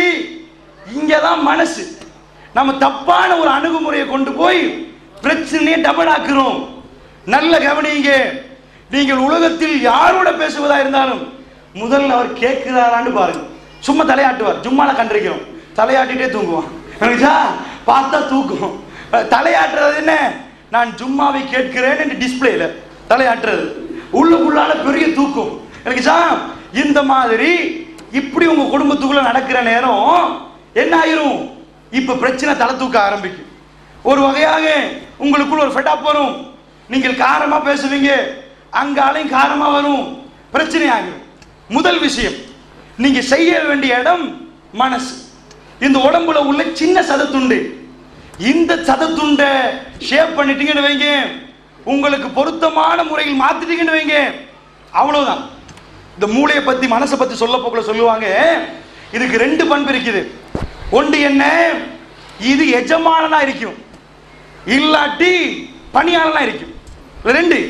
இங்கதான் மனசு. நம்ம தப்பான ஒரு அணுகுமுறையை கொண்டு போய் பிரச்சனையை டபுள் ஆக்குறோம். நல்ல கவனிங்க, நீங்கள் உலகத்தில் யாரோட பேசுவதா இருந்தாலும் முதல்ல அவர் கேட்கிறாரான்னு பாருங்க. சும்மா தலையாட்டுவார், ஜும்மால கண்டிருக்கிறோம், தலையாட்டிட்டே தூங்குவான். பார்த்தா தூக்கும். தலையாட்டுறது என்ன? நான் ஜும்மாவை கேட்கிறேன் என்று டிஸ்பிளேல தலையாட்டுறது, உள்ளுக்குள்ளால பெரிய தூக்கம். எனக்கு இந்த மாதிரி இப்படி உங்க குடும்பத்துக்குள்ள நடக்கிற நேரம் என்ன ஆயிரும்? இப்ப பிரச்சனை தலை தூக்க ஆரம்பிக்கும். ஒரு வகையாக உங்களுக்குள்ள ஒரு ஃபெட்டப் வரும். நீங்கள் காரமா பேசுவீங்க, அங்காலையும் காரமா வரும், பிரச்சனை ஆகும். முதல் விஷயம், நீங்க செய்ய வேண்டிய இடம் மனசு. இந்த உடம்புல உள்ள சின்ன சதத்துண்டு, இந்த சதத்துண்டை ஷேப் பண்ணிட்டீங்கன்னு வைங்க, உங்களுக்கு பொருத்தமான முறையில் மாத்திட்டீங்கன்னு வைங்க, அவ்வளவுதான். இந்த மூளையை பத்தி மனசை பத்தி சொல்ல போக்குள்ள சொல்லுவாங்க, இதுக்கு 2 பண்பு இருக்குது. ஒன்று என்ன? இது எஜமானனா இருக்கும், இல்லாட்டி பணியாளனா இருக்கும். 2,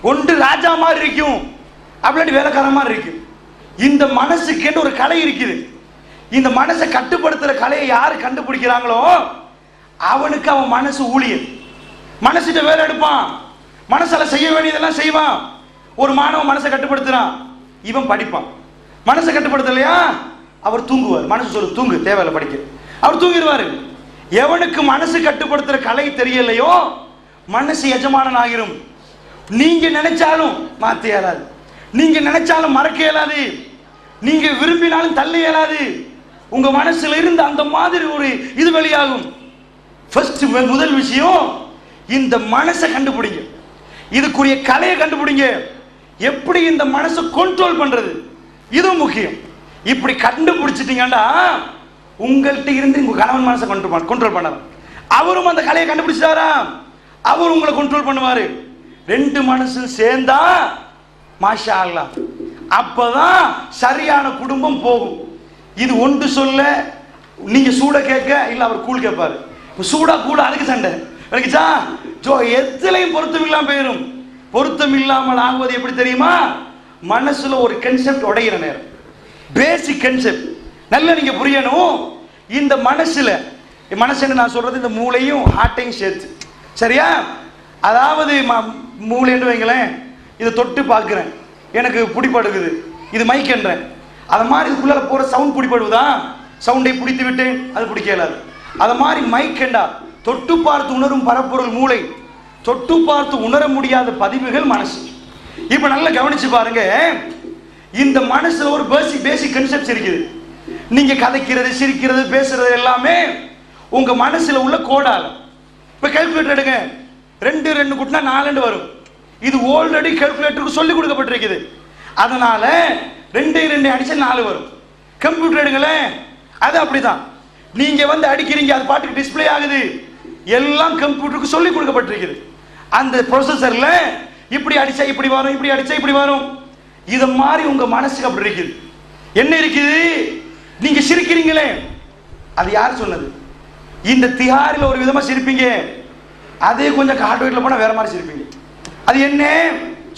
ஒன்று ராஜா மாதிரி இருக்கும், அப்படி வேலைக்கார மாதிரி இருக்கும். இந்த மனசுக்கு ஒரு கலை இருக்குது. இந்த மனசை கட்டுப்படுத்துற கலையை யாரு கண்டுபிடிக்கிறாங்களோ அவனுக்கு அவன் மனசு ஊழியர். மனசுட்ட வேலை எடுப்பான், மனசால செய்ய வேண்டியதெல்லாம் செய்வான். ஒரு மாணவன் மனசை கட்டுப்படுத்துறான், இவன் படிப்பான். மனசை கட்டுப்படுத்தலையா அவர் தூங்குவார். மனசு சொல்லு தூங்கு, தேவையில்லை படிக்க, அவர் தூங்கிடுவாரு. எவனுக்கு மனசு கட்டுப்படுத்துற கலை தெரியலையோ மனசு எஜமானன் ஆகிரும். நீங்க நினைச்சாலும் மாத்த இயலாது, நீங்க நினைச்சாலும் மறக்க இயலாது, நீங்க விரும்பினாலும் தள்ள இயலாது. உங்க மனசுல இருந்து அந்த மாதிரி ஒரு இது வெளியாகும். ஃபர்ஸ்ட் முதல் விஷயம், இந்த மனசை கண்டுபிடிங்க, இதுக்குரிய கலையை கண்டுபிடிங்க. எப்படி இந்த மனசை கண்ட்ரோல் பண்றது, இது முக்கியம். இப்படி கண்டுபிடிச்சிட்டீங்கன்னா உங்கள்கிட்ட இருந்து உங்க கணவன் மனசை கண்ட்ரோல் பண்ணலாம். அவரும் அந்த கலையை கண்டுபிடிச்சாரா, அவர் உங்களை கண்ட்ரோல் பண்ணுவாரு. 2 மனசும் சேர்ந்தா மாஷா அல்லாஹ், அப்பதான் சரியான குடும்பம் போகும். இது ஒன்று சொல்ல, நீங்க சூட கேட்க, இல்ல அவர் கூழ் கேட்பாரு. சூடா கூட அதுக்கு சண்டை இருக்குச்சா. எதுலையும் பொருத்தம் இல்லாம போயிடும். பொருத்தம் இல்லாமல் ஆகுவது எப்படி தெரியுமா? மனசுல ஒரு கன்செப்ட் உடையிற நேரம், பேசிக் கன்செப்ட் நல்ல நீங்க புரியணும். இந்த மனசுல, மனசுன்னு நான் சொல்றது இந்த மூளையும் ஹார்ட்டையும் சேர்த்து, சரியா? அதாவது மூளைன்னு வைங்களேன், இதை தொட்டு பார்க்கிறேன், எனக்கு பிடிப்படுகுது, இது மைக் என்றேன். அது மாதிரி இதுக்குள்ள போற சவுண்ட் பிடிப்படுவதா? சவுண்டை பிடித்து விட்டேன், அது பிடிக்கலாது. அது மாதிரி மைக் என்றா தொட்டு பார்த்து உணரும் பரப்பொருள் மூளை, தொட்டு பார்த்து உணர முடியாத பதிவுகள் மனசு. இப்ப நல்லா கவனிச்சு பாருங்க, இந்த மனசுல ஒரு பேசிக் கன்செப்ட் இருக்குது. நீங்க கதைக்கிறது, சிரிக்கிறது, பேசுறது எல்லாமே உங்க மனசுல உள்ள கோடால. இப்ப கால்குலேட்டர் எடுங்க, 2 2 கூட்டினா 4 வரும். இது ஆல்ரெடி கால்குலேட்டருக்கு சொல்லி கொடுக்கப்பட்டிருக்குது. அதனால 2 2 அடிச்சா 4 வரும். கம்ப்யூட்டர் எடுங்களேன், அது அப்படிதான். நீங்க வந்து அடிக்கிறீங்க, அது பாட்டுக்கு டிஸ்பிளே ஆகுது. எல்லாம் கம்ப்யூட்டருக்கு சொல்லி கொடுக்கப்பட்டிருக்குது. அந்த ப்ரொசஸர்ல இப்படி அடிச்சா இப்படி வரும், இப்படி அடிச்சா இப்படி வரும். இது மாதிரி உங்க மனசுக்கு அப்படி இருக்குது. என்ன இருக்குது? நீங்க சிரிக்கிறீங்களே, அது யார் சொன்னது? இந்த திஹாரில் ஒரு விதமா சிரிப்பீங்க, அதே கொஞ்சம் காட்டுவீட்டில் போனா வேற மாதிரி சிரிப்பீங்க. அது என்ன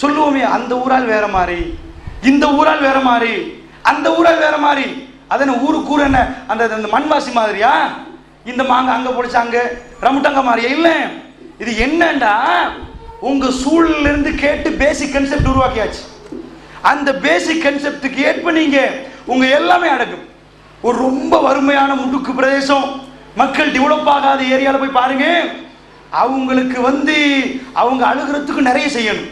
சொல்லுவோமே, அந்த ஊரால் வேற மாதிரி, இந்த ஊரால் வேற மாதிரி, அந்த ஊரால் வேற மாதிரி. அது என்ன ஊருக்கு ஊர் என்ன அந்த மண்வாசி மாதிரியா? இந்த மாங்க அங்க போடுச்சு அங்க ரமுட்டங்க மாதிரியா? இல்ல. இது என்னண்டா, உங்க சூழல்ல இருந்து கேட்டு பேசிக் கான்செப்ட் உருவாக்கியாச்சு. அந்த பேசிக் கான்செப்டுக்கு ஏற்ப நீங்க உங்க எல்லாமே அடக்கும். ஒரு ரொம்ப வறுமையான முடுக்கு பிரதேசம், மக்கள் டெவலப் ஆகாத ஏரியாவில் போய் பாருங்க, அவங்களுக்கு வந்து அவங்க அழுகிறதுக்கு நிறைய செய்யணும்.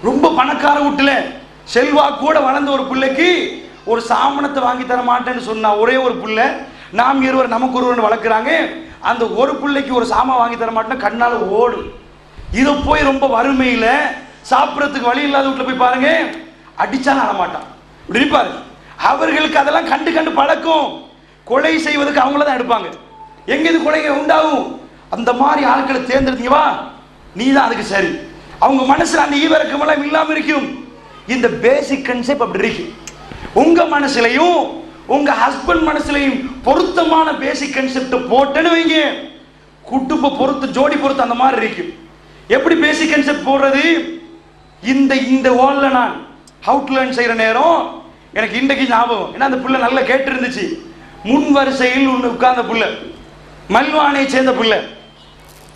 ரொம்ப பணக்கார வீட்டுல செல்வா கூட வளர்ந்த ஒரு பிள்ளைக்கு ஒரு சாமனத்தை வாங்கி தர மாட்டேன்னு சொன்னா ஒரே ஒரு பிள்ளை, நாம் இருவர் நமக்கு ஒருவர் வளர்க்குறாங்க, அந்த ஒரு பிள்ளைக்கு ஒரு சாமான் வாங்கி தர மாட்டேன்னு கண்ணால ஓடும். இதை போய் ரொம்ப வறுமையில சாப்பிட்றதுக்கு வழி இல்லாத வீட்டில் போய் பாருங்க, அடிச்சாலும் அழமாட்டான், இப்படி இருப்பாரு. அவர்களுக்கு அதெல்லாம் கண்டு கண்டு பழக்கம். கொலை செய்வதற்கு அவங்கள தான் எடுப்பாங்க. எங்க இது கொலை உண்டாகும்? அந்த மாதிரி ஆட்களை தேர்ந்தெடுத்தீங்க வா, நீ தான் அதுக்கு சரி. அவங்க மனசுல அந்த ஈவிரக்கம் எல்லாம் இல்லாம இருக்கும். இந்த பேசிக் கான்செப்ட் அப்படி இருக்கு. உங்க மனசுலையும் உங்க ஹஸ்பண்ட் மனசுலையும் பொருத்தமான பேசிக் கான்செப்ட் போட்டுன்னு வைங்க, குடும்ப பொருத்து ஜோடி பொருத்து அந்த மாதிரி இருக்கு. எப்படி பேசிக் கான்செப்ட் போடுறது? இந்த வால்ல நான் அவுட்லைன் செய்யற நேரம் எனக்கு இன்றைக்கு ஞாபகம், ஏன்னா அந்த புள்ள நல்லா கேட்டு இருந்துச்சு. முன் வரிசையில் உட்கார்ந்த புள்ள, மல்வானை சேர்ந்த புள்ள,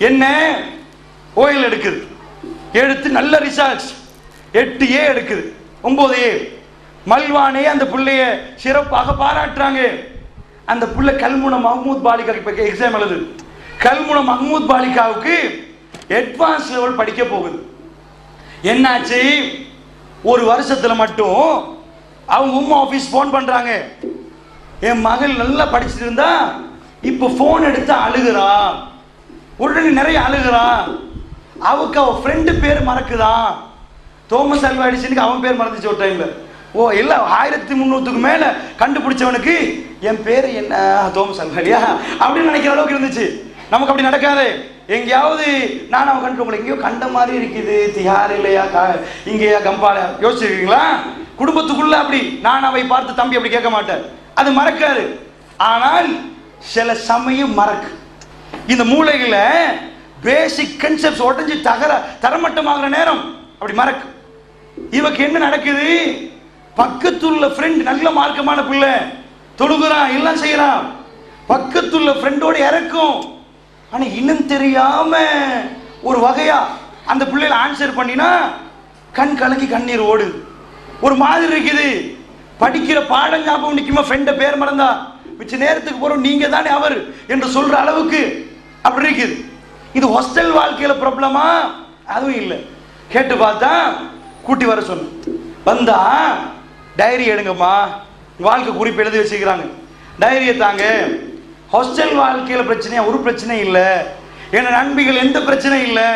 என்ன ஓயில் எடுக்குது, எடுத்து நல்ல ரிசர்ச் 8A எடுக்குது, 9A. மல்வானே அந்த புள்ளைய சிறப்பாக பாராட்டுறாங்க. அந்த புள்ள கல்முன மஹமூத் பாலிகா எக்ஸாம் எழுது. கல்முன மஹமூத் பாலிகாவுக்கு அட்வான்ஸ் லெவல் படிக்க போகுது. என்னாச்சு, ஒரு வருஷத்துல மட்டும் அவங்க உம்மா ஆபீஸ் போன் பண்றாங்க, என் மகள் நல்லா படிச்சுட்டு இருந்தா இப்ப போன் எடுத்து அழுகுறா, உடனே நிறைய அழுகுறா, அவருக்கு அவ ஃப்ரெண்டு பேர் மறக்குதான். தோமஸ் அல்வா எடிசனுக்கு அவன் பேர் மறந்துச்சு ஒரு டைம்ல. ஓ எல்லாம் 1300க்கு மேல கண்டுபிடிச்சவனுக்கு என் பேர் என்ன தோமஸ் அல்வாடியா அப்படின்னு நினைக்கிற அளவுக்கு இருந்துச்சு. நமக்கு அப்படி நடக்காது. எங்கேயாவது நான் அவன் கண்டு உங்களை எங்கேயோ கண்ட மாதிரி இருக்குது, திஹார் இல்லையா இங்கேயா கம்பால யோசிச்சிருக்கீங்களா? குடும்பத்துக்குள்ள அப்படி நான் அவை பார்த்து தம்பி அப்படி கேட்க மாட்டேன், அது மறக்காது. ஆனால் சில சமயம் மறக்கு. இந்த மூளைகளை பேசிக் கான்செப்ட்ஸ் உடஞ்சி தரமட்டமாகிற நேரம் அப்படி மறக்கு. இவக்கு என்ன நடக்குது? பக்கத்துள்ள ஃப்ரெண்ட் நல்ல மார்க்கமான பிள்ளை, தொழுகிறான், எல்லாம் செய்யறான், பக்கத்துள்ள ஃப்ரெண்டோட இறக்கும். ஆனா இன்னும் தெரியாம ஒரு வகையா அந்த பிள்ளைல ஆன்சர் பண்ணினா கண் கலங்கி கண்ணீர் ஓடுது, ஒரு மாதிரி இருக்குது. படிக்கிற பாடம் ஞாபகம் நிக்குமா, ஃப்ரெண்ட பேர் மறந்தா மிச்ச நேரத்துக்கு போறோம் நீங்க தானே அவர் என்று சொல்ற அளவுக்கு அப்படி இருக்குது. இது ஹாஸ்டல் வாழ்க்கையில ப்ராப்ளமா? அதுவும் இல்லை. கேட்டு பார்த்தா கூட்டி வர சொன்ன, வந்தா டைரி எடுங்கம்மா, வாழ்க்கை குறிப்பு எழுதி வச்சுக்கிறாங்க, டைரியை தாங்க. ஹாஸ்டல் வாழ்க்கையில பிரச்சனையா? ஒரு பிரச்சனை இல்லை, என் நண்பிகள் எந்த பிரச்சனை இல்லை,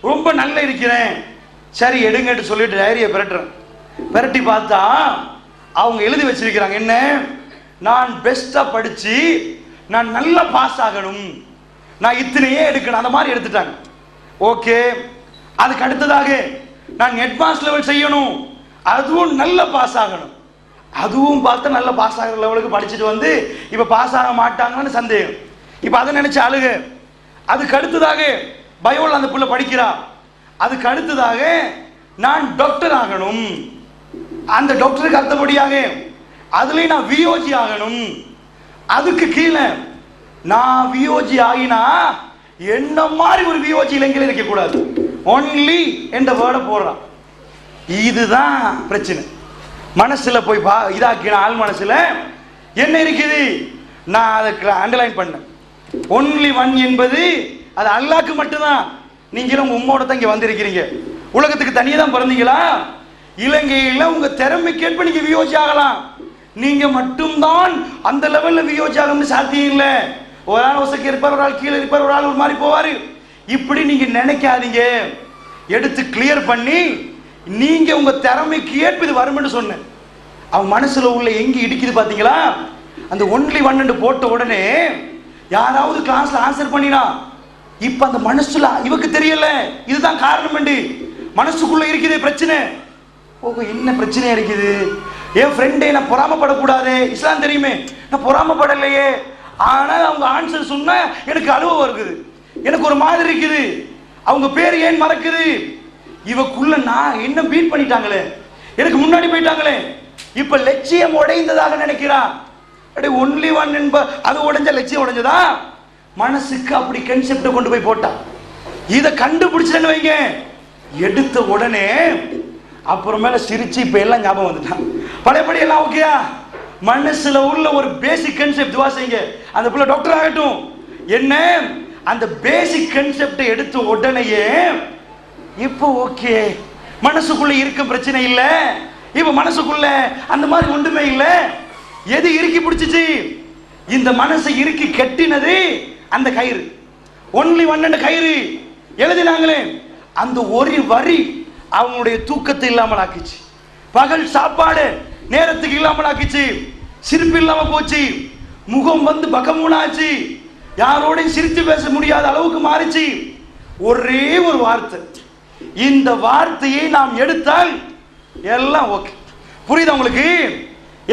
ரொம்ப நல்லா இருக்கிறேன். சரி எடுங்கன்னு சொல்லிட்டு டைரியை பிரட்டுறேன். பிரட்டி பார்த்தா அவங்க எழுதி வச்சிருக்கிறாங்க, என்ன, நான் பெஸ்டா படிச்சு நான் நல்லா பாஸ் ஆகணும், நான் இத்தனையே எடுக்கணும், அந்த மாதிரி எடுத்துட்டாங்க. ஓகே, அதுக்கு அடுத்ததாக நான் அட்வான்ஸ் லெவல் செய்யணும், அதுவும் நல்ல பாஸ் ஆகணும், அதுவும் பார்த்து நல்ல பாஸ் ஆகிற லெவலுக்கு படிச்சுட்டு வந்து இப்ப பாஸ் ஆக மாட்டாங்கன்னு சந்தேகம். இப்ப அதை நினைச்சு அழுக. அதுக்கு அடுத்ததாக பயோல அந்த புள்ள படிக்கிறா. அதுக்கு அடுத்ததாக நான் டாக்டர் ஆகணும், அந்த டாக்டருக்கு அடுத்தபடியாக அதுலயும் நான் வியோஜி ஆகணும். அதுக்கு கீழே நான் வியோஜி ஆகினா என்ன மாதிரி ஒரு வியோஜி இலங்கையில் இருக்க கூடாது, ஒன்லி என்ற வேர்டை போடுறான். இதுதான் பிரச்சனை. மனசுல போய் இதாக்கின ஆள் மனசுல என்ன இருக்குது, நான் அதுக்கு அண்டர்லைன் பண்ணேன். ஒன்லி ஒன் என்பது அது அல்லாஹ்க்கு மட்டும்தான். நீங்களும் உங்க உம்மோட தான் இங்க வந்திருக்கிறீங்க, உலகத்துக்கு தனியே தான் பிறந்தீங்களா? இலங்கையில் உங்க திறமைக்கேற்ப நீங்க வியோஜி ஆகலாம். நீங்க மட்டும்தான் அந்த லெவல்ல வியோஜி ஆகணும்னு சாத்தியம் இல்லை. ஒரு ஆள் ஒசக்கி இருப்பார், ஒரு ஆள் கீழே இருப்பார், ஒரு ஆள் ஒரு மாதிரி போவாரு. இப்படி நீங்க நினைக்காதீங்க. எடுத்து கிளியர் பண்ணி நீங்க உங்க திறமைக்கு ஏற்ப இது வரும்னு சொன்னேன். அவன் மனசுல உள்ள எங்க இடிக்குது பாத்தீங்களா? அந்த ஒன்லி ஒன் போட்ட உடனே யாராவது கிளாஸ்ல ஆன்சர் பண்ணினா இப்ப அந்த மனசுல இவக்கு தெரியல இதுதான் காரணம் மனசுக்குள்ள இருக்குது பிரச்சனை. ஓஹோ, என்ன பிரச்சனையா இருக்குது? என் ஃப்ரெண்டே நான் பொறாமப்படக்கூடாது, இஸ்லாம் தெரியுமே, நான் பொறாமப்படலையே, ஆனால் அவங்க ஆன்சர் சொன்னா எனக்கு அழுவ வருது, எனக்கு ஒரு மாதிரி இருக்குது, அவங்க பேர் ஏன் மறக்குது, இவக்குள்ள நான் என்ன பீட் பண்ணிட்டாங்களே, எனக்கு முன்னாடி போயிட்டாங்களே, இப்ப லட்சியம் உடைந்ததாக நினைக்கிறான். ஒன்லி ஒன் என்ப அது உடைஞ்ச லட்சியம் உடைஞ்சதா? மனசுக்கு அப்படி கன்செப்ட் கொண்டு போய் போட்டான். இதை கண்டுபிடிச்சேன்னு வைங்க, எடுத்த உடனே அப்புறமேல சிரிச்சு இப்ப எல்லாம் ஞாபகம் வந்துட்டான். பழையபடி எல்லாம் ஓகேயா? மனசுல உள்ள ஒரு பேசிக் கன்செப்ட் துவா செய்யுங்க, அந்த பிள்ளை டாக்டர் ஆகட்டும். என்ன அந்த பேசிக் கன்செப்டை எடுத்த உடனேயே இப்போ ஓகே, மனசுக்குள்ள இருக்க பிரச்சனை இல்ல, இப்ப மனசுக்குள்ள அந்த மாதிரி ஒன்றுமே இல்ல. எது இறுக்கி பிடிச்சிச்சு? இந்த மனசை இறுக்கி கட்டினது அந்த கயிறு, ஒன்லி ஒன் கயிறு எழுதினாங்களே, அந்த ஒரு வரி அவனுடைய தூக்கத்தை இல்லாமல் ஆக்கிச்சு, பகல் சாப்பாடு நேரத்துக்கு இல்லாமல் ஆக்கிச்சு, சிரிப்பு இல்லாம போச்சு, முகம் வந்து பக்கமுனாச்சு, யாரோடையும் சிரித்து பேச முடியாத அளவுக்கு மாறிச்சு. ஒரே ஒரு வார்த்தை, இந்த வார்த்தையை நாம் எடுத்தால் எல்லாம் ஓகே. புரியுதா உங்களுக்கு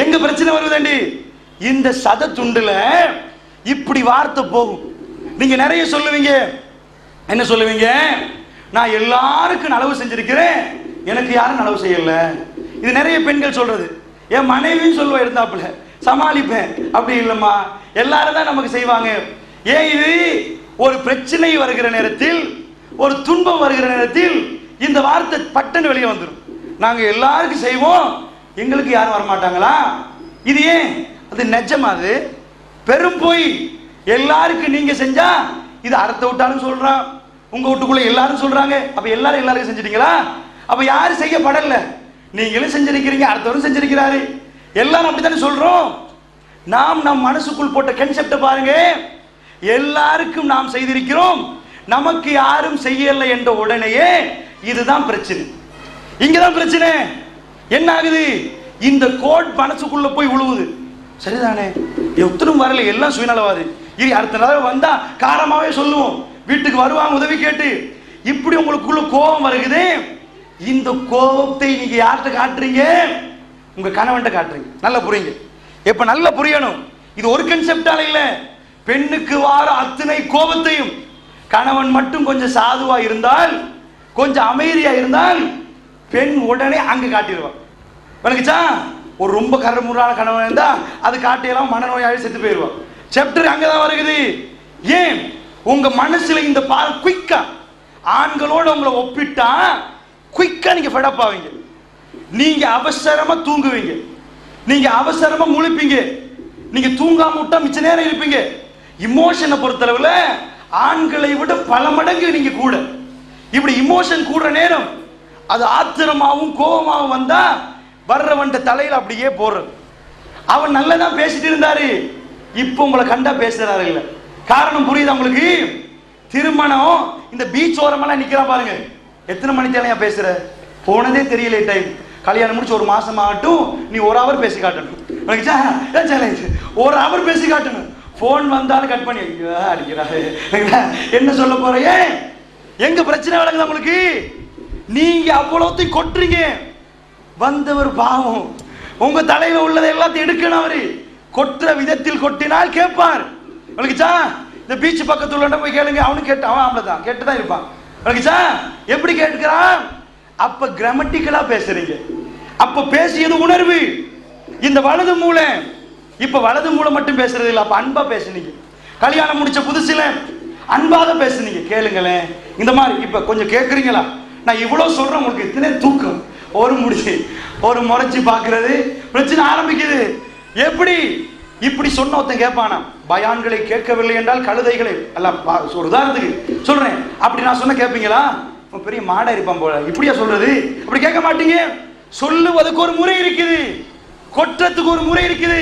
எங்க பிரச்சனை வருவதாண்டி? இந்த சத துண்டுல இப்படி வார்த்தை போகும். நீங்க நிறைய சொல்லுவீங்க, என்ன சொல்லுவீங்க? நான் எல்லாருக்கும் நலவு செஞ்சிருக்கிறேன், எனக்கு யாரும் நலவு செய்யல. இது நிறைய பெண்கள் சொல்றது. என் மனைவியும் சொல்லுவா, இருந்தாப்புல சமாளிப்பேன். அப்படி இல்லம்மா, எல்லாரும் தான் நமக்கு செய்வாங்க. ஏன் இது ஒரு பிரச்சனை வருகிற நேரத்தில், ஒரு துன்பம் வருகிற நேரத்தில் இந்த வார்த்தை பட்டன்னு வெளியே வந்துடும். நாங்க எல்லாருக்கும் செய்வோம், எங்களுக்கு யாரும் வரமாட்டாங்களா? இது ஏன்? அது நிஜமா? அது பெரும் போய். எல்லாருக்கும் நீங்க செஞ்சா இது அறுத்த விட்டாலும் சொல்றான், உங்க வீட்டுக்குள்ள எல்லாரும் சொல்றாங்க, அப்ப எல்லாரும் எல்லாருக்கும் செஞ்சிட்டீங்களா? அப்ப யாரும் செய்யப்படல, நீங்களும் செஞ்சிருக்கிறீங்க, அடுத்தவரும் செஞ்சிருக்கிறாரு, எல்லாரும் அப்படித்தானே சொல்றோம். நாம் நம் மனசுக்குள் போட்ட கன்செப்ட பாருங்க, எல்லாருக்கும் நாம் செய்திருக்கிறோம், நமக்கு யாரும் செய்யல என்ற உடனேயே இதுதான் பிரச்சனை. இங்கதான் பிரச்சனை. என்ன ஆகுது? இந்த கோட் மனசுக்குள்ள போய் உழுவுது. சரிதானே, எத்தனும் வரல, எல்லாம் சுயநலவாது, இனி அடுத்த நாள் வந்தா காரமாவே சொல்லுவோம், வீட்டுக்கு வருவாங்க உதவி கேட்டு. இப்படி உங்களுக்குள்ள கோபம் வருகுது. இந்த கோபத்தை நீங்க யார்கிட்ட காட்டுறீங்க? உங்க கணவன்கிட்ட காட்டுறீங்க. நல்லா புரியுங்க, இப்ப நல்லா புரியணும். இது ஒரு கன்செப்டால இல்ல, பெண்ணுக்கு வார அத்தனை கோபத்தையும் கணவன் மட்டும் கொஞ்சம் சாதுவா இருந்தால், கொஞ்சம் அமைதியா இருந்தால், பெண் உடனே அங்க காட்டிடுவான். வணக்கச்சா, ஒரு ரொம்ப கரமுறான கணவன் இருந்தா அது காட்டியெல்லாம் மனநோயாளி செத்து போயிடுவான். சாப்டர் அங்கதான் வருகுது. ஏன்? உங்க மனசுல இந்த குயிக்கா ஆண்களோட உங்களை ஒப்பிட்டா குயிக்கா நீங்க ஃபெடப் ஆவீங்க, நீங்க அவசரமா தூங்குவீங்க, நீங்க அவசரமா முழிப்பீங்க, நீங்க தூங்காம விட்டா மிச்ச நேரம் இருப்பீங்க. இமோஷனை பொறுத்தளவுல ஆண்களை விட பல மடங்கு நீங்க கூட. இப்படி இமோஷன் கூடுற நேரம் அது ஆத்திரமாவும் கோபமாவும் வந்தா வர்றவன் தலையில அப்படியே போடுறது. அவன் நல்லதான் பேசிட்டு இருந்தாரு, இப்ப உங்களை கண்டா பேசுறாரு இல்ல. காரணம் புரியுதா உங்களுக்கு? திருமணம் இந்த பீச் ஓரமெல்லாம் நிக்கிறான் பாருங்க, எத்தனை மணிக்கு பேசுற, போனதே தெரியல டைம், கல்யாணம் முடிச்சு ஒரு மாசம் ஆகட்டும், நீ ஒரு ஹவர் பேசி காட்டணும், ஒரு ஹவர் பேசி காட்டணும், போன் வந்தாலும் கட் பண்ணி அடிக்கிறாரு. என்ன சொல்ல போற? எங்க பிரச்சனை விளங்குது உங்களுக்கு? நீங்க அவ்வளோத்தையும் கொட்டுறீங்க. வந்தவர் பாவம், உங்க தலையில உள்ளதை எல்லாத்தையும் எடுக்கணும். அவரு கொட்டுற விதத்தில் கொட்டினால் கேட்பார். வணக்கச்சா, இந்த பீச் பக்கத்துல போய் கேளுங்க, அவனும் கேட்டு, அவன் ஆம்பளதான் கேட்டுதான் இருப்பான். வணக்கச்சா, எப்படி கேட்கிறான்? அப்ப கிராமட்டிக்கலா பேசுறீங்க, அப்ப பேசியது உணர்வு. இந்த வலது மூளை, இப்ப வலது மூளை மட்டும் பேசுறது இல்ல, அப்ப அன்பா பேசுனீங்க. கல்யாணம் முடிச்ச புதுசுல அன்பாக பேசுனீங்க. கேளுங்களேன், இந்த மாதிரி இப்ப கொஞ்சம் கேட்கறீங்களா? நான் இவ்வளவு சொல்றேன், உங்களுக்கு இத்தனை தூக்கம், ஒரு முடிச்சு ஒரு முறைச்சு பாக்குறது, பிரச்சனை ஆரம்பிக்குது. எப்படி? இப்படி சொன்ன ஒருத்தன் கேட்பானா, பயான்களை கேட்கவில்லை என்றால் கழுதைகளை எல்லாம், ஒரு உதாரணத்துக்கு சொல்றேன், அப்படி நான் சொன்ன கேட்பீங்களா? பெரிய மாடா இருப்பான் போல, இப்படியா சொல்றது? அப்படி கேட்க மாட்டீங்க. சொல்லுவதுக்கு ஒரு முறை இருக்குது, கொற்றத்துக்கு ஒரு முறை இருக்குது.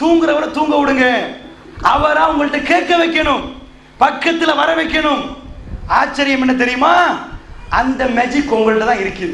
தூங்குறவரை தூங்க விடுங்க, அவரா உங்கள்கிட்ட கேட்க வைக்கணும், பக்கத்துல வர வைக்கணும். ஆச்சரியம் என்ன தெரியுமா? அந்த மேஜிக் உங்கள்ட்ட தான் இருக்குது.